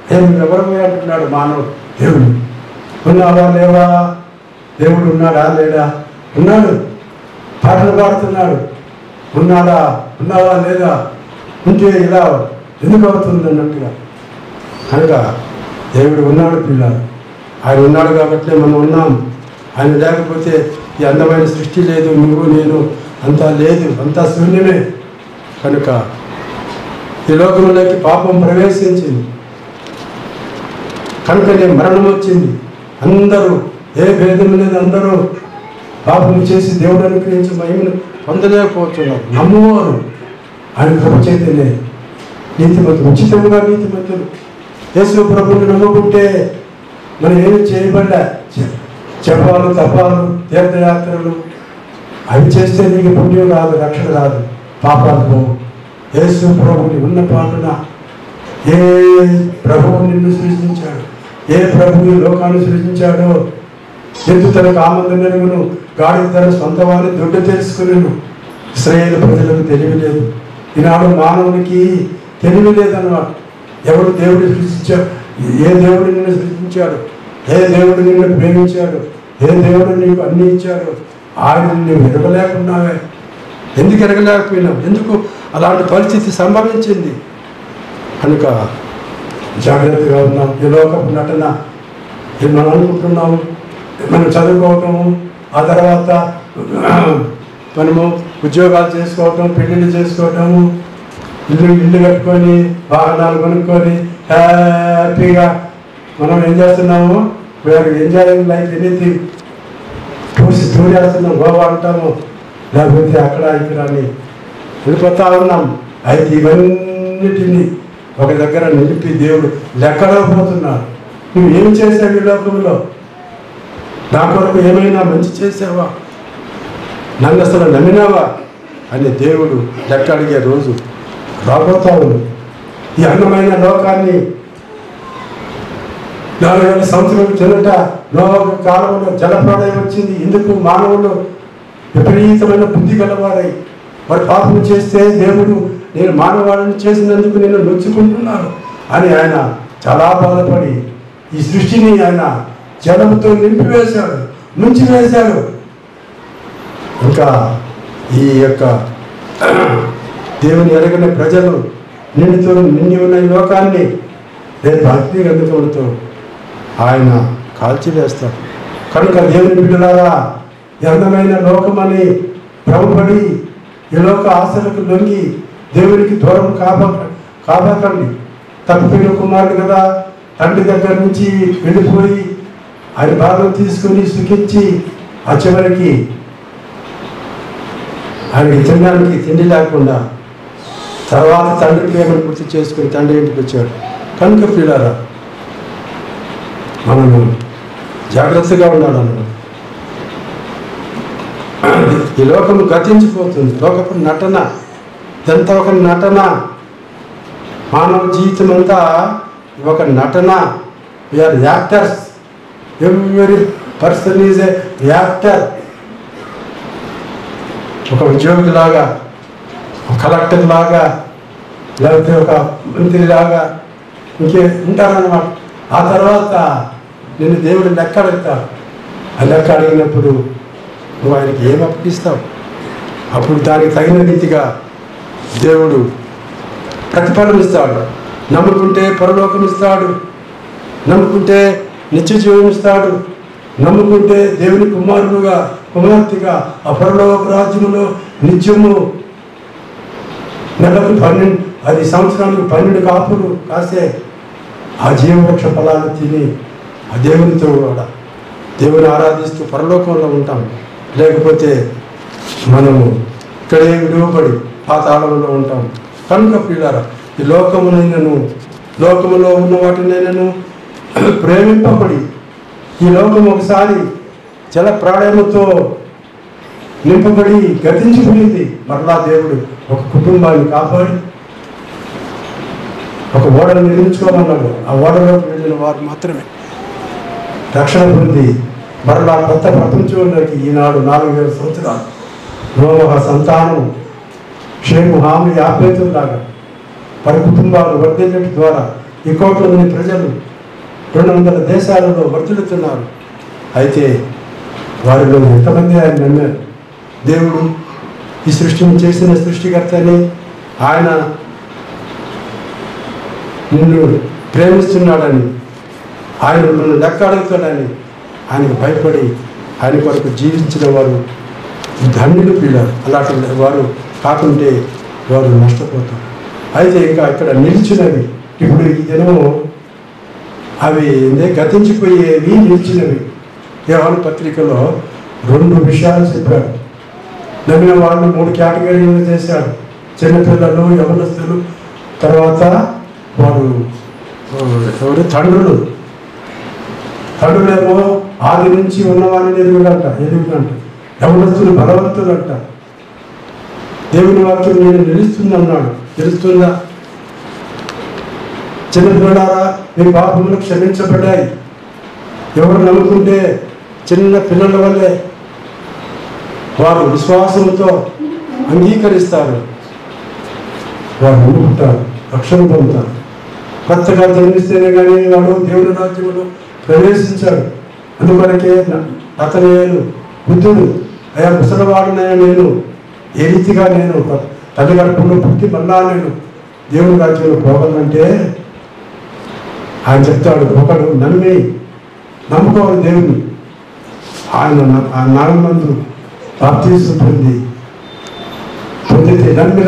నేను ఎవరమే అంటున్నాడు మానవుడు. దేవుడు ఉన్నావా లేవా? దేవుడు ఉన్నాడా లేడా? ఉన్నాడు. పాటలు పాడుతున్నాడు. ఉన్నాడా? ఉన్నావా లేదా? ఉంటే ఇలా ఎందుకు అవుతుంది అన్నట్టుగా. కనుక దేవుడు ఉన్నాడు పిల్లలు. ఆయన ఉన్నాడు కాబట్టి మనం ఉన్నాం. ఆయన లేకపోతే ఈ అందమైన సృష్టి లేదు, నువ్వు నేను అంతా లేదు, అంతా శూన్యమే. కనుక ఈ లోకంలోకి పాపం ప్రవేశించింది, కనుకనే మరణం వచ్చింది. అందరూ ఏ భేదం లేదు, అందరూ పాపం చేసి దేవుడు అనుగ్రహించి మహిమను పొందలేకపోతున్నారు. నమ్మువారు ఆయన కృప చేతనే నీతిమంతులు, ఉచితంగా నీతిమంతులు. యేసు ప్రభువుని నమ్ముకుంటే మనం ఏమి చేయబడ్డా, జపాలు తపాలు తీర్థయాత్రలు అవి చేస్తే నీకు పుణ్యం రాదు, రక్షణ రాదు, పాపాలు పోవు. యేసు ప్రభువుని ఉన్న పాటున ఏ ప్రభువు నిన్ను సృష్టించాడు, ఏ ప్రభువు లోకాన్ని సృష్టించాడో, ఎద్దు తనకు ఆనందం నెరుగును, గాడి తన సొంత వారిని దొడ్డు తెలుసుకునేను. ఇశ్రాయేలు ప్రజలకు తెలివి లేదు. ఈనాడు మానవునికి తెలివి లేదన్నమాట. ఎవడు దేవుడిని సృష్టించాడు, ఏ దేవుడు నిన్ను సృష్టించాడు, ఏ దేవుడు నిన్ను ప్రేమించాడు, ఏ దేవుడు నీకు అన్ని ఇచ్చాడు, ఆయన నువ్వు ఎరగలేకున్నావే. ఎందుకు ఎరగలేకపోయినావు? ఎందుకు అలాంటి పరిస్థితి సంభవించింది? కనుక జాగ్రత్తగా ఉన్నాం. ఈ లోకపు నటన మనం అనుకుంటున్నాము, మనం చదువుకోవటము, ఆ తర్వాత మనము ఉద్యోగాలు చేసుకోవటం, పెళ్ళిళ్ళు చేసుకోవటము, ఇల్లు కట్టుకొని వాహనాలు కొనుక్కొని హ్యాపీగా మనం ఏం చేస్తున్నాము? We are enjoying life anything. Tour చేస్తున్నాం, గోవా అంటాము, లేకపోతే అక్కడ ఇక్కడ అని వెళ్ళిపోతా ఉన్నాం. అయితే ఇవన్నిటినీ ఒక దగ్గర నిలిపి దేవుడు లెక్కలో పోతున్నాడు. నువ్వు ఏం చేసావు ఈ లోకంలో? నా కొరకు ఏమైనా మంచి చేసావా? నన్ను అసలు నమ్మినావా అని దేవుడు లెక్క అడిగే రోజు రాబోతా ఉంది. ఈ అందమైన లోకాన్ని 4000 సంవత్సరాల కిందట నోవహు కాలంలో జలప్రళయం వచ్చింది. ఎందుకు? మానవులు విపరీతమైన బుద్ధి గలవారై వారు పాపం చేస్తే దేవుడు నేను మానవాళ్ళని చేసినందుకు నేను నొచ్చుకుంటున్నాను అని ఆయన చాలా బాధపడి ఈ సృష్టిని ఆయన జలంతో నింపివేశాడు, ముంచివేశాడు. ఇంకా ఈ యొక్క దేవుని ఎరగిన ప్రజలు నిండి ఉన్న ఈ లోకాన్ని రేపు అగ్ని గంధకములతో ఆయన కాల్చివేస్తాడు. కనుక దేవుని బిడ్డలారా, ఈ అందమైన లోకమని భ్రమపడి ఈ లోక ఆశలకు లొంగి దేవునికి దూరం కాపాకండి. తప్పిపోయిన కుమారుడు కదా, తండ్రి దగ్గర నుంచి వెళ్ళిపోయి ఆయన భాగం తీసుకొని సుఖించి ఆ చివరికి ఆయనకి తినడానికి తిండి లేకుండా తర్వాత తండ్రి ప్రేమను గుర్తు చేసుకుని తండ్రి ఇంటికి వచ్చాడు. కనుక పిల్లరా, మనము జాగ్రత్తగా ఉండాలన్నమాట. ఈ లోకము గతించిపోతుంది. లోకపు నటన ఇదంతా ఒక నటన. మానవ జీవితం అంతా ఒక నటన. We are actors. Every person is a actor. ఒక ఉద్యోగిలాగా, ఒక కలెక్టర్ లాగా, లేకపోతే ఒక మంత్రి లాగా ఇంకే ఉంటారన్నమాట. ఆ తర్వాత నేను దేవుడు లెక్క అడుగుతాడు. ఆ లెక్క అడిగినప్పుడు నువ్వు ఆయనకి ఏం అప్పగిస్తావు? అప్పుడు దానికి తగిన రీతిగా దేవుడు ప్రతిఫలం ఇస్తాడు. నమ్ముకుంటే పరలోకం ఇస్తాడు, నమ్ముకుంటే నిత్య జీవం ఇస్తాడు, నమ్ముకుంటే దేవుని కుమారుడుగా కుమార్తెగా ఆ పరలోక రాజ్యములో నిత్యము నెలకు 10 సంవత్సరాలకు 12 కాపులు కాసే ఆ జీవవృక్ష ఫలాలు తిని ఆ దేవునితో కూడా దేవుని ఆరాధిస్తూ పరలోకంలో ఉంటాం. లేకపోతే మనము ఇక్కడే విడువబడి పాతాళంలో ఉంటాం. కనుక పిల్లరా, ఈ లోకములో ఉన్న వాటినైనాను ప్రేమింపబడి ఈ లోకం ఒకసారి జల ప్రళయముతో నింపబడి గతించిపోయింది. మరలా దేవుడు ఒక కుటుంబాన్ని కాపాడి ఒక ఓడను నిర్మించుకోమన్నాడు. ఆ ఓడలోకి వెళ్ళిన వారు మాత్రమే రక్షణ పొంది మరలా కొత్త ప్రపంచంలోకి ఈనాడు 4000 సంవత్సరాలు నోవహు సంతానం షేము హామి యాపేతులాగా వారి కుటుంబాలు వర్ధిల్లడం ద్వారా ఈ కోట్ల మంది ప్రజలు 200 దేశాలలో వర్ధిల్లుతున్నారు. అయితే వారిలో ఎంతమంది ఆయన నమ్మారు? దేవుడు ఈ సృష్టిని చేసిన సృష్టికర్తని, ఆయన నిన్ను ప్రేమిస్తున్నాడని, ఆయన నిన్ను లెక్క అడుగుతాడని ఆయనకు భయపడి ఆయన కొరకు జీవించిన వారు ధన్యులు పిల్లలు. అలాంటి వారు కాకుంటే వారు నష్టపోతారు. అయితే ఇంకా ఇక్కడ నిలిచినవి ఇప్పుడు ఈ దినము అవి గతించిపోయేవి నిలిచినవి. యోహాను పత్రికలో 2 విషయాలు చెప్పాడు. నమ్మిన వాళ్ళు 3 కేటగిరీలు చేశారు. చిన్నపిల్లలు, యవనస్తులు, తర్వాత వారు ఎవరు తండ్రులేమో ఆది నుంచి ఉన్నవారిని ఎదుగుడంట. యవనస్తులు బలవంతులు అంట. దేవుని వాక్యం నేను నిలుస్తుందన్నాడు. తెలుస్తుందా? చిన్నపిల్లారా మీ పాపములు క్షమించబడ్డాయి. ఎవరు నమ్ముకుంటే చిన్న పిల్లల వల్లే వారు విశ్వాసంతో అంగీకరిస్తారు, వారు నమ్ముకుంటారు, రక్షణ పొందుతారు. కొత్తగా జన్మిస్తేనే కానీ వాడు దేవుని రాజ్యంలో ప్రవేశించాడు. అందుకొరకే అతను బుద్ధుడు అయా ముసలివాడునయా నేను ఏ రీతిగా నేను తల్లి గర్భంలో పుట్టి మళ్ళా నేను దేవుని రాజ్యంలో పోగలంటే ఆయన చెప్తాడు, ఒకడు నమ్ముకోవాలి దేవుని. ఆయన నామందు బాప్తిసం పొందితే నమ్మి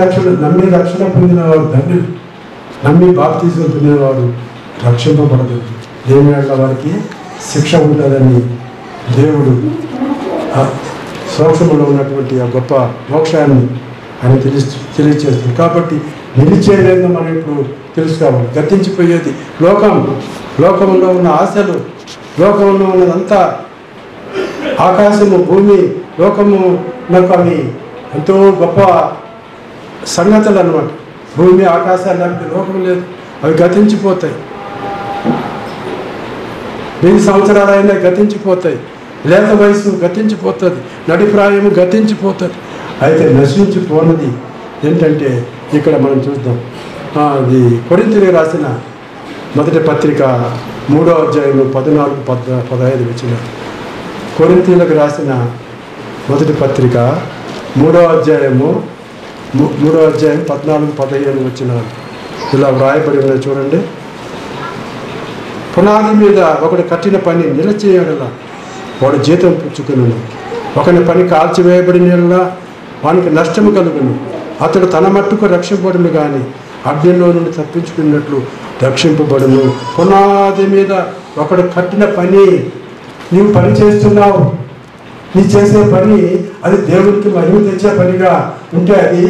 రక్షణ పొందినవాడు ధన్యుడు. నమ్మి బాప్తిసం పొందినవాడు రక్షింపబడదు. దేవుని యొక్క వారికి శిక్ష ఉంటుందని దేవుడు సూక్ష్మంలో ఉన్నటువంటి ఆ గొప్ప మోక్షాన్ని ఆయన తెలియజేస్తుంది. కాబట్టి నిలిచేదేందో మనం ఇప్పుడు తెలుసుకోవాలి. గతించిపోయేది లోకంలో ఉన్న ఆశలు, లోకంలో ఉన్నదంతా ఆకాశము, భూమి, లోకము నాకు అవి ఎంతో గొప్ప సంగతులు అన్నమాట. భూమి ఆకాశాలు లాంటి లోకం లేదు, అవి గతించిపోతాయి. 1000 సంవత్సరాలైనా గతించిపోతాయి. లేత వయసు గతించిపోతుంది, నడిప్రాయము గతించిపోతుంది. అయితే నశించిపోన్నది ఏంటంటే ఇక్కడ మనం చూద్దాం. అది కొరింథీయులకు రాసిన మొదటి పత్రిక 3వ అధ్యాయము 14-15 వచ్చిన. కొరింథీయులకు రాసిన మొదటి పత్రిక 3వ అధ్యాయం 14-15 వచ్చిన ఇలా వ్రాయబడి ఉన్నది చూడండి. పునాది మీద ఒకటి కట్టిన పని నిలచేయడలా వాడు జీతం పుచ్చుకును. ఒకని పని కాల్చివేయబడినలా వానికి నష్టము కలుగును. అతడు తన మట్టుకు రక్షింపబడును కానీ అగ్నిలో నుండి తప్పించుకున్నట్లు రక్షింపబడును. పునాది మీద ఒకడు కట్టిన పని, నీవు పని చేస్తున్నావు, నీ చేసే పని అది దేవునికి మహిమ తెచ్చే పనిగా ఉంటే అది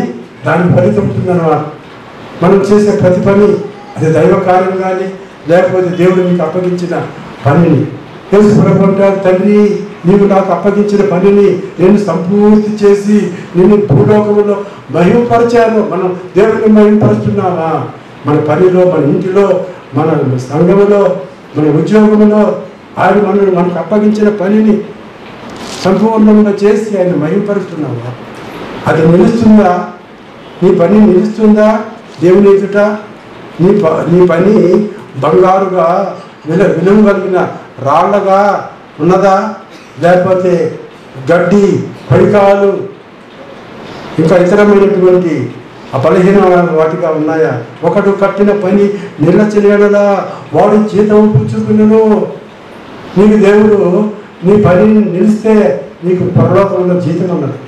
దాని ఫలితం ఉంటుందన్నమాట. మనం చేసే ప్రతి పని అది దైవ కార్యం కానీ లేకపోతే దేవుడు మీకు అప్పగించిన పనిని యేసు ప్రభువు అంటారు, తండ్రి నీవు నాకు అప్పగించిన పనిని నేను సంపూర్తి చేసి నేను భూలోకంలో మహిమపరిచాను. మనం దేవుడిని మహిమపరుస్తున్నామా? మన పనిలో, మన ఇంటిలో, మన సంఘంలో, మన ఉద్యోగంలో ఆయన మనకు అప్పగించిన పనిని సంపూర్ణంగా చేసి ఆయన మహిమపరుస్తున్నావా? అది నిలుస్తుందా? నీ పని నిలుస్తుందా దేవుని ఎదుట? నీ పని బంగారుగా విలువ కలిగిన రాళ్ళగా ఉన్నదా? లేకపోతే గడ్డి, పడికాలు, ఇంకా ఇతరమైనటువంటి ఆ బలహీన వాటిగా ఉన్నాయా? ఒకడు కట్టిన పని నిలచలేడలా వాడు జీతం పుచ్చుకును. నీకు దేవుడు నీ పని నిలిస్తే నీకు పరలోకంలో జీతం ఉన్నది.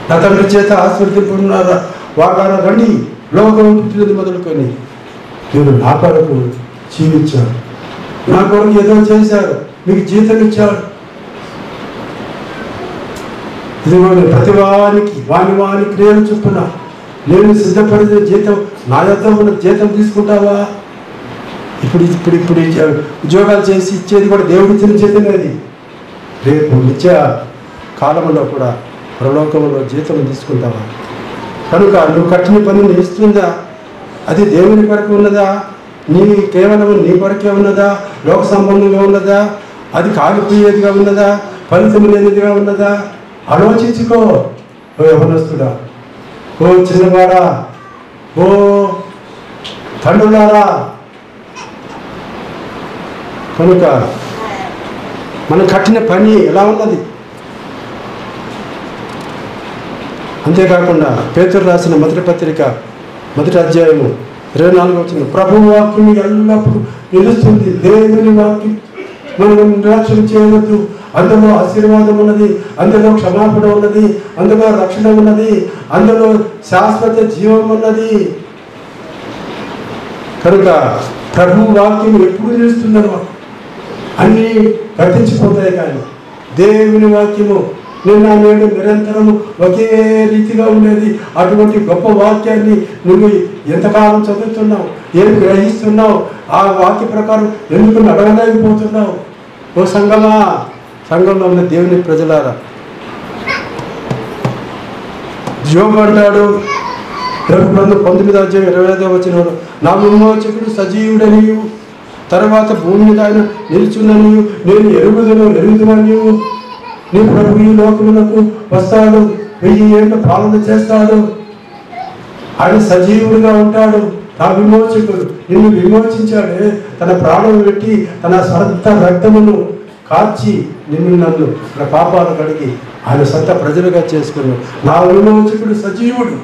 నా తండ్రి చేత ఆశీర్వదింపున్నారా వాగారా రండి, లోకం పుట్టినది మొదలుకొని నేను నా కొరకు జీవించాను, నా కొరకు ఏదో చేశారు, మీకు జీతం ఇచ్చాడు. ఇదిగోని ప్రతి వానికి వాని క్రియలు చొప్పున నేను సిద్ధపడితే జీతం నా యొక్క ఉన్న జీతం తీసుకుంటావా? ఇప్పుడు ఉద్యోగాలు చేసి ఇచ్చేది కూడా దేవుడి ఇచ్చిన జీతమే. అది రేపు నిత్య కాలంలో కూడా పరలోకంలో జీతం తీసుకుంటావా? కనుక నువ్వు కట్టిన పని నిలుస్తుందా? అది దేవుని కొరకు ఉన్నదా? కేవలం నీ కొరకే ఉన్నదా? లోక సంబంధంగా ఉన్నదా? అది కాలిపోయేదిగా ఉన్నదా? ఫలితం లేనిదిగా ఉన్నదా? ఆలోచించుకో ఓ యవనస్తుడా, ఓ చిన్నవాడా, ఓ తండ్రులారా. కనుక మనం కట్టిన పని ఎలా ఉన్నది? అంతేకాకుండా పేతురు రాసిన మొదటి పత్రిక 1వ అధ్యాయము 24 వచ్చిన ప్రభువు వాక్యం ఎల్లప్పుడూ నిలుస్తుంది. దేవుని వాక్యం మనం నిర్లక్ష్యం చేయవద్దు. అందులో ఆశీర్వాదం ఉన్నది, అందులో క్షమాపణ ఉన్నది, అందులో రక్షణ ఉన్నది, అందులో శాశ్వత జీవం ఉన్నది. కనుక ప్రభు వాక్యం ఎప్పుడు చేస్తుందనో అన్నీ గతించిపోతాయి, కానీ దేవుని వాక్యము నిన్న నేడు నిరంతరము ఒకే రీతిగా ఉండేది. అటువంటి గొప్ప వాక్యాన్ని నువ్వు ఎంతకాలం చదువుతున్నావు, ఏం గ్రహిస్తున్నావు, ఆ వాక్య ప్రకారం ఎందుకు నడవలేకపోతున్నావు? ఓ సంఘమా, సంఘంలో ఉన్న దేవుని ప్రజలారా, యోబు అంటాడు గ్రంథం 19:25 నా విమోచకుడు సజీవుడనియు తర్వాత భూమి మీద ఆయన నిలుచున్ననియు నేను ఎరుగుదననియు నీ ప్రభు ఈ లోకములకు వస్తాడు, 1000 ఏళ్ళు పాలన చేస్తాడు, ఆయన సజీవుడిగా ఉంటాడు. నా విమోచకుడు నిన్ను విమోచించాడే, తన ప్రాణం పెట్టి తన సొంత రక్తమును కాచి నిన్ను నన్ను నా పాపాలు కడిగి ఆయన సొంత ప్రజలుగా చేసుకున్నాడు. నా విమోచకుడు సజీవుడు,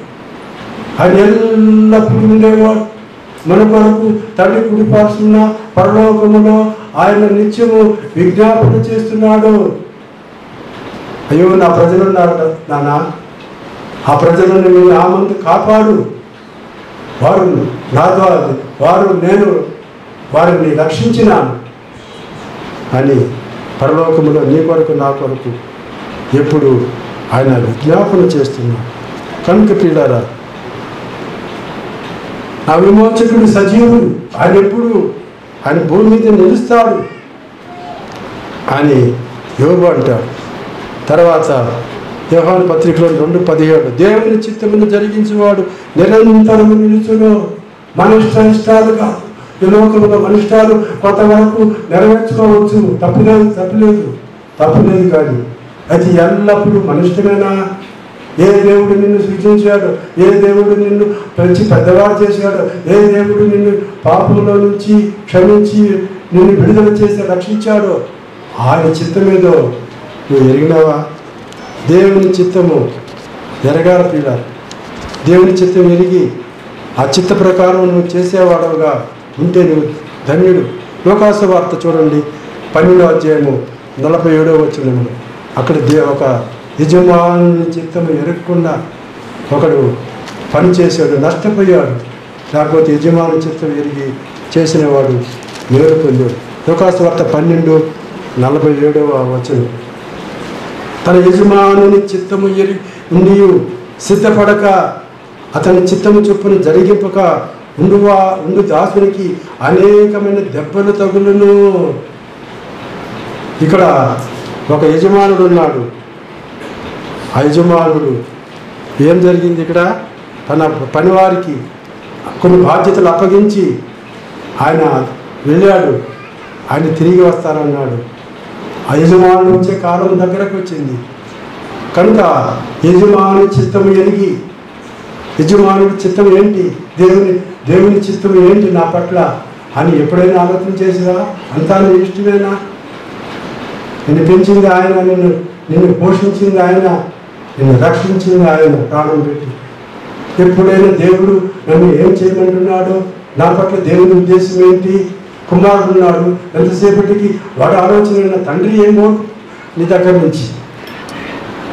ఆయన ఎల్లప్పుడూ ఉండేవాడు. మన కొరకు తండ్రి కుడిపార్శ్వన పరలోకములో ఆయన నిత్యము విజ్ఞాపన చేస్తున్నాడు. అయ్యో నా ప్రజలు ఉన్నారు నాన్న, ఆ ప్రజలను నేను ఆ ముందు కాపాడు, వారు నా ద్వారా నేను వారిని రక్షించినాను అని పరలోకములో నీ కొరకు నా కొరకు ఎప్పుడు ఆయన విజ్ఞాపన చేస్తున్నాడు. కనుక ప్రియులారా, నా విమోచకుడు సజీవుడు, ఆయన ఎప్పుడు ఆయన భూమి మీద నిలుస్తాడు అని యోబు అంటాడు. తర్వాత యోహాను పత్రికలో 2:17 దేవుని చిత్తమును జరిగించేవాడు నిరంతరము నిలుచును. మన ఇష్టాలు కాదు, ఈ లోకంలో మన ఇష్టాలు కొంతవరకు నెరవేర్చుకోవచ్చు, తప్పులేదు కానీ అది ఎల్లప్పుడూ మన ఇష్టమేనా? ఏ దేవుడు నిన్ను సృజించాడు, ఏ దేవుడు నిన్ను పెంచి పెద్దవాడు చేశాడు, ఏ దేవుడు నిన్ను పాపంలో నుంచి క్షమించి నిన్ను విడుదల చేసి రక్షించాడో ఆయన చిత్తమేదో నువ్వు ఎరిగినావా? దేవుని చిత్తము ఎరగాల పిల్ల. దేవుని చిత్తం ఎరిగి ఆ చిత్త ప్రకారం నువ్వు చేసేవాడవుగా ఉంటే నువ్వు ధన్యుడు. లోకాసు వార్త చూడండి 12:47 అక్కడ ఒక యజమాని చిత్తము ఎరగకుండా ఒకడు పని చేశాడు, నష్టపోయాడు. లేకపోతే యజమాని చిత్తం ఎరిగి చేసినవాడు మేలు పొందాడు. లోకాసు వార్త 12:47 తన యజమానుని చిత్తము ఎరిగి ఉండి సిద్ధపడక అతని చిత్తము చొప్పున జరిగింపక ఉండు దాసునికి అనేకమైన దెబ్బలు తగులును. ఇక్కడ ఒక యజమానుడు ఉన్నాడు. ఆ యజమానుడు ఏం జరిగింది ఇక్కడ? తన పనివారికి కొన్ని బాధ్యతలు అప్పగించి ఆయన వెళ్ళాడు, ఆయన తిరిగి వస్తానన్నాడు. ఆ యజమానుడు వచ్చే కాలం దగ్గరకు వచ్చింది కనుక యజమాని చిత్తము ఎరిగి, యజమానుడి చిత్తం ఏంటి, దేవుని చిత్తం ఏంటి నా పట్ల అని ఎప్పుడైనా ఆలోచన చేసినా? అంతా నీ ఇష్టమేనా? నిన్ను పెంచింది ఆయన, నిన్ను పోషించింది ఆయన, నిన్ను రక్షించింది ఆయన ప్రాణం పెట్టి. ఎప్పుడైనా దేవుడు నన్ను ఏం చేయమంటున్నాడు, నా పట్ల దేవుని ఉద్దేశం ఏంటి? కుమారుడు ఉన్నాడు, ఎంతసేపటికి వాడు ఆలోచన తండ్రి ఏమో నీ దగ్గర నుంచి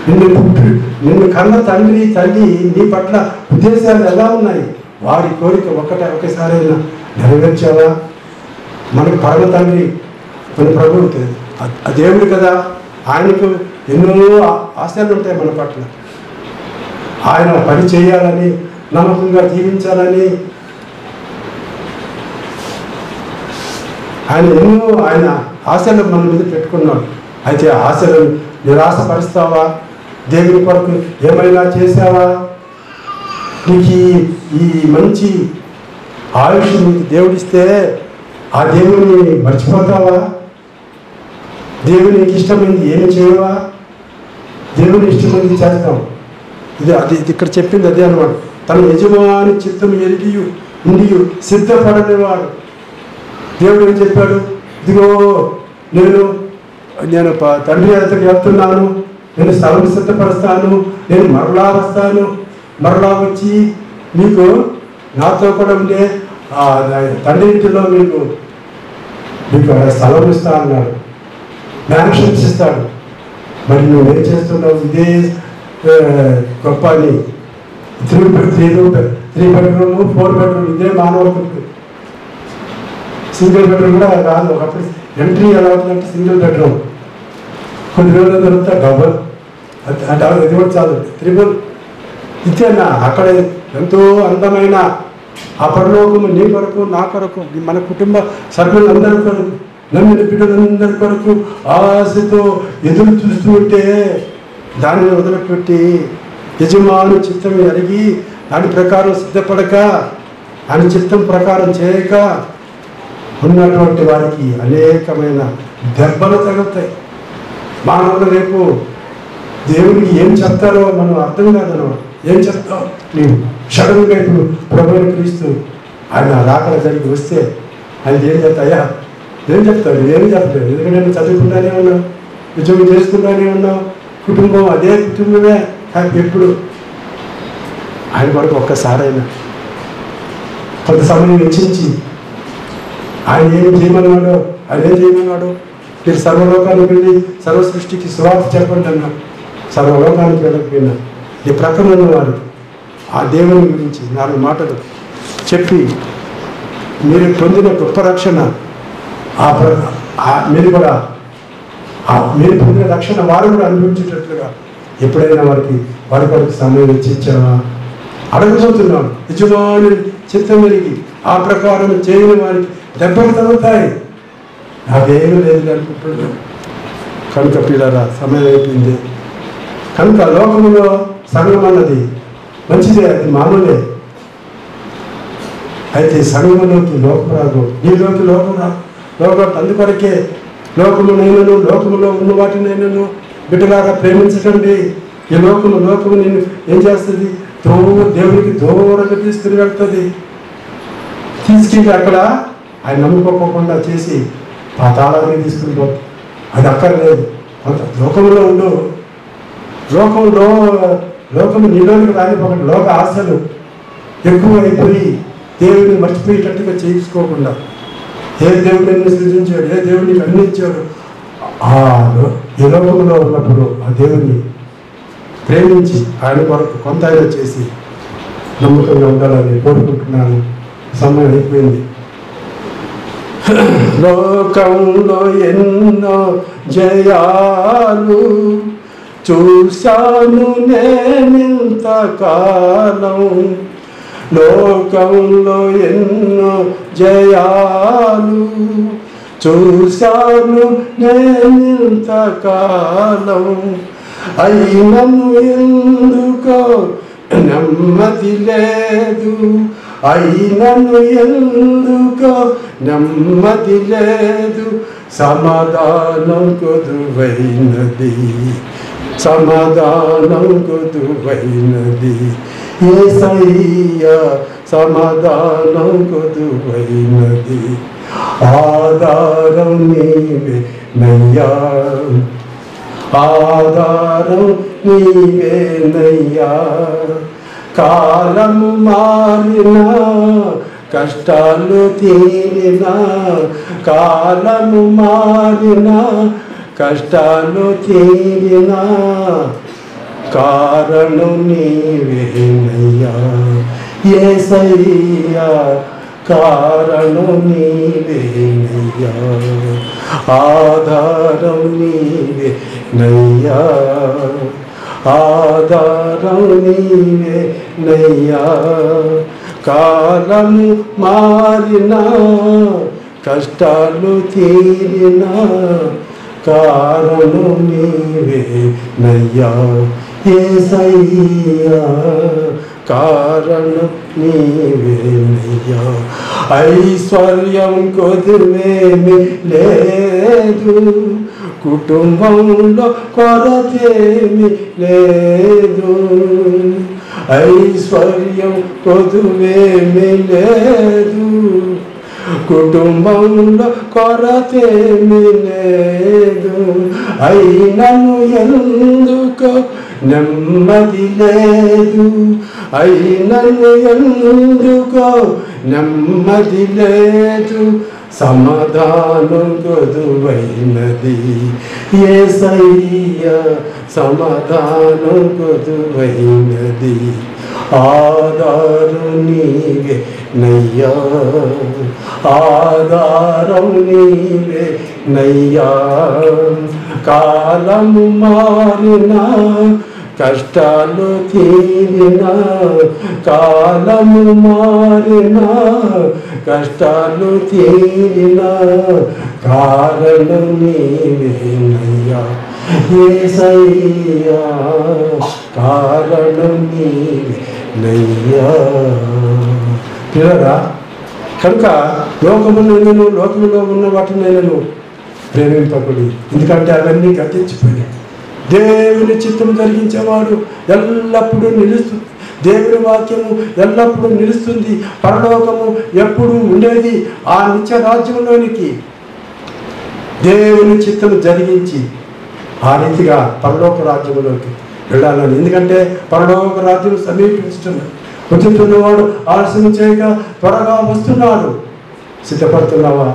నిన్ను కన్న తండ్రి తల్లి నీ పట్ల ఉద్దేశాలు ఎలా ఉన్నాయి? వాడి కోరిక ఒకసారైనా నెరవేర్చావా? మనకు పరమ తండ్రి మన ప్రభువు ఆ దేవుడు కదా, ఆయనకు ఎన్నో ఆశలు ఉంటాయి మన పట్ల. ఆయన పని చేయాలని, నమ్మకంగా జీవించాలని ఆయన ఆశలు మన మీద పెట్టుకున్నాడు. అయితే ఆశలను నిరాశపరుస్తావా? దేవుని కొరకు ఏమైనా చేసావా? నీకు ఈ మంచి ఆయుష్ నీకు దేవుడిస్తే ఆ దేవుని మర్చిపోతావా? దేవునికి ఇష్టమైంది ఏమి చేయవా? దేవుని ఇష్టమైంది చేస్తాం. ఇది ఇక్కడ చెప్పింది అదే అన్నమాట. తన యజమాని చిత్తం ఎరిగి ఉండి సిద్ధపడనివాడు. దేవుడు ఏం చెప్పాడు? ఇదిగో నేను తండ్రి అతనికి వెళ్తున్నాను, నేను స్థలం సిద్ధపరుస్తాను, నేను మరలా వస్తాను, మరలా వచ్చి మీకు నాతో కూడా ఉండే తండ్రి ఇంటిలో మీకు స్థలం ఇస్తా అన్నాడు. మ్యాన్షన్స్ ఇస్తాడు. మరి నువ్వేం చేస్తున్నావు? ఇదే గొప్ప అని 3 బెడ్రూమ్ 4 బెడ్రూమ్ ఇదే మానవులకు. సింగిల్ బెడ్రూమ్ కూడా రాదు. ఒకప్పుడు ఎంట్రీ ఎలా అవుతుందంటే సింగిల్ బెడ్రూమ్, కొద్ది రోజులు దొరుకుతా డబుల్, అంటే ఇది కూడా చాలు 3 ఇదేనా. అక్కడ ఎంతో అందమైన ఆ పరలోకము నీ కొరకు నా కొరకు మన కుటుంబ సభ్యులందరి కొరకు నమ్మిన బిడ్డలందరి కొరకు ఆశతో ఎదురు చూస్తూ ఉంటే దానిని వదిలిపెట్టి యజమాని చిత్తం అడిగి దాని ప్రకారం సిద్ధపడక ఆయన చిత్తం ప్రకారం చేయక ఉన్నటువంటి వారికి అనేకమైన దెబ్బలు తగులుతాయి. మానవులు రేపు దేవుడికి ఏం చెప్తారో మనం అర్థం కాదనో. ఏం చెప్తావు నీవు? సడన్గా ఇప్పుడు ప్రభువుని క్రీస్తు ఆయన రాకడ జరిగి వస్తే ఆయన ఏం చెప్తాయా? ఏం చెప్తాడు? ఏం చెప్తాడు? ఎందుకంటే నేను చదువుకుంటానే ఉన్నావు, ఉద్యోగం చేసుకుంటానే ఉన్నావు, కుటుంబం అదే కుటుంబమే. కానీ ఎప్పుడు ఆయన వరకు ఒక్కసారైనా కొంత సమయం వెచ్చించి ఆయన ఏం చేయమన్నాడో మీరు సర్వలోకానికి వెళ్ళి సర్వ సృష్టికి సువార్త చెప్పండి అన్నాడు. సర్వలోకానికి వెళ్ళకపోయినా నీ ప్రక్కన ఉన్నవాడు ఆ దేవుని గురించి 4 మాటలు చెప్పి మీరు పొందిన గొప్ప రక్షణ మీరు కూడా మీరు పొందిన రక్షణ వారు కూడా అనుభవించేటట్లుగా ఎప్పుడైనా వారికి సమయం ఇచ్చావా? అడగబోతున్నాను. యజమాని చిత్తం వెలిగి ఆ ప్రకారం చేయని వారికి దెబ్బలు తగ్గుతాయి. నాకేమీ లేదు అనుకుంటున్నాను. కనుక పిల్లరా సమయం అయిపోయింది. కనుక లోకములో సంఘం అన్నది మంచిదే, అది మామూలే. అయితే సంఘంలోకి లోకం రాదు, నీలోకి లోకం రాదు. లోకం అందుకొరకే లోకమునైనను లోకములో ఉన్న వాటినైనను బిడ్డలారా ప్రేమించకండి. ఈ లోకము నేను ఏం చేస్తుంది? దేవునికి దూరంగా తీసుకుని వెళ్తుంది. తీసుకెళ్ళి అక్కడ ఆయన నమ్ముకోకుండా చేసి పాతాళాన్ని తీసుకుని పోతుంది. అది అక్కర్లేదు. కొంత లోకంలో ఉండు. లోకము నీలోకి రానిపోకుండా లోక ఆశలు ఎక్కువ అయిపోయి దేవుడిని మర్చిపోయేటట్టుగా చేసుకోకుండా ఏ దేవుడు నిన్ను సృజించాడు, ఏ దేవుడిని ఖండించాడు, ఈ లోకంలో ఉన్నప్పుడు ఆ దేవుడిని ప్రేమించి ఆయన కొరకు కొంత అయినా చేసి నమ్మకంగా ఉండాలని కోరుకుంటున్నాను. సమయం అయిపోయింది. లోకంలో ఎన్నో జయాలు చూశాను నేనింతకాలం, లోకంలో ఎన్నో జయాలు చూశాను నేనింతకాలం, అయినను ఎందుకో నెమ్మది లేదు, అయినను ఎందుకో నెమ్మది లేదు, సమాధానం కొదువైనది, సమాధానం కొదువైనది, యేసయ్యా సమాధానం కొదువైనది, ఆధారం నీవే నయ్యా, ఆధారం నీవే నయ్యా, కాలము మారినా కష్టాలు తీరినా, కాలము మారినా కష్టాలు తీరినా, కారణం నీవేనయ్యా యేసయ్యా, కారణం నీవేనయ్యా, ఆధారం నీవేనయ్యా, ఆధారం నీవేనయ్యా, కాలము మారినా కష్టాలు తీరినా, కారణం నీవేనయ్యా యేసయ్యా, కారణం నీవేనయ్యా, ఐశ్వర్యం కొదువేమీ లేదు, కుటుంబంలో కొరతేమీ లేదు, ఐశ్వర్యం కొదువేమీ లేదు, కుటుంబంలో కొరతేమీ లేదు, అయినను ఎందుకో నెమ్మది లేదు, అయినను ఎందుకో నెమ్మది లేదు, సమాధానం కొదువైనది యేసయ్యా, సమాధానం కొదువైనది, ఆధారం నీవే నయ్యా, ఆధారం నీవే నయ్యా, కాలము మారినా కష్టాలు తీరినా, కాలము మారినా కష్టాలు తీరినా, కారణం నీవేనయ్యా యేసయ్యా, కారణం నీవేనయ్యా. పిల్లరా, కనుక లోకములో ఉన్న వాటిని నేను ప్రేమింపకుడి, ఎందుకంటే అవన్నీ గతించిపోయాయి. దేవుని చిత్తం జరిగించేవాడు ఎల్లప్పుడూ నిలుస్తుంది, దేవుని వాక్యము ఎల్లప్పుడూ నిలుస్తుంది, పరలోకము ఎప్పుడూ ఉండేది. ఆ నిత్య రాజ్యంలోనికి దేవుని చిత్తము జరిగించి ఆ రీతిగా పరలోక రాజ్యంలోకి వెళ్ళాలని, ఎందుకంటే పరలోక రాజ్యం సమీపిస్తున్నాడు, వచ్చుతున్నవాడు ఆలస్యం చేయక త్వరగా వస్తున్నాడు. సిద్ధపడుతున్నావా?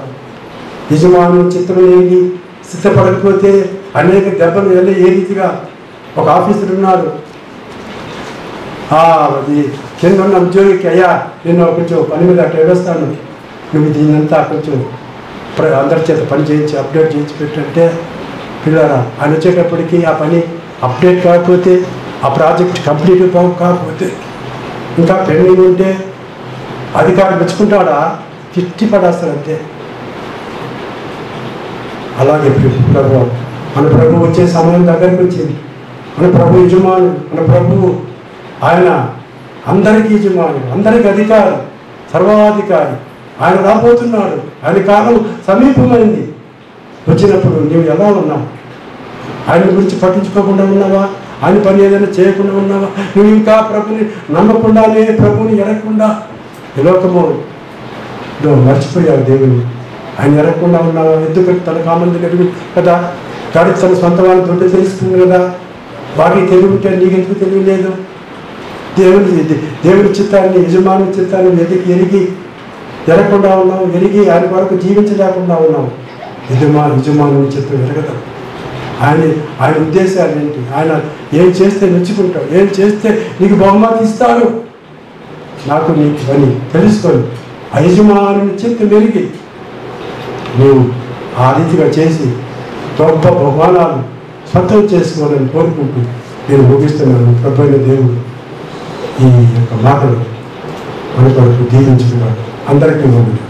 యజమాను చిత్తం ఏంటి? సిద్ధపడకపోతే అనేక దెబ్బలు వెళ్ళి ఏ రీతిగా ఒక ఆఫీసర్ ఉన్నాడు, అది కింద ఉన్న ఉద్యోగికి, అయ్యా నేను కొంచెం పని మీద అట్లా వేస్తాను, నువ్వు దీన్నంతా కొంచెం అందరి చేత పని చేయించి అప్డేట్ చేయించి పెట్టంటే, పిల్లరా ఆయన వచ్చేటప్పటికి ఆ పని అప్డేట్ కాకపోతే, ఆ ప్రాజెక్ట్ కంప్లీట్ కాకపోతే, ఇంకా పెండింగ్ ఉంటే అధికారి మెచ్చుకుంటాడా? తిట్టి పడేస్తాడు అంతే. అలాగే ప్రభు, మన ప్రభు వచ్చే సమయం దగ్గరికి వచ్చింది. మన ప్రభు యజమానుడు, మన ప్రభువు ఆయన అందరికీ యజమానుడు, అందరికీ అధికారి, సర్వాధికారి. ఆయన రాబోతున్నాడు, ఆయన కాలం సమీపమైంది. వచ్చినప్పుడు నీవు ఎలా ఉన్నావు? ఆయన గురించి పట్టించుకోకుండా ఉన్నావా? ఆయన పని ఏదైనా చేయకుండా ఉన్నావా? నువ్వు ఇంకా ప్రభుని నమ్మకుండానే, ప్రభుని ఎరగకుండా ఈ లోకము మర్చిపోయావు దేవుని. ఆయన ఎరగకుండా ఉన్నావా? ఎందుకంటే తన కామంది ఎరుగు కదా, కానీ తన సొంత వాళ్ళని దొడ్డు తెలుస్తుంది కదా. వాటికి తెలివింటే నీకెందుకు తెలియలేదు? దేవుని చిత్తాన్ని, యజమాని చిత్తాన్ని ఎరిగి ఎరగకుండా ఉన్నావు, ఎరిగి ఆయన వరకు జీవించలేకుండా ఉన్నావు. యజమాని చిత్తం ఎరగదు. ఆయన ఉద్దేశాలు ఏంటి? ఆయన ఏం చేస్తే మెచ్చుకుంటావు, ఏం చేస్తే నీకు బహుమతి ఇస్తాడు, నాకు నీకు అని తెలుసుకొని ఆ యజమాని చిత్తం ఎరిగి నువ్వు ఆ రీతిగా చేసి గొప్ప బహుమానాలు సొంతం చేసుకోవాలని కోరుకుంటూ నేను ముగిస్తున్నాను. ప్రభు అయిన దేవుడు ఈ యొక్క మాటలు మన కొరకు దీవించుకున్నాడు. అందరికీ వందనాలు.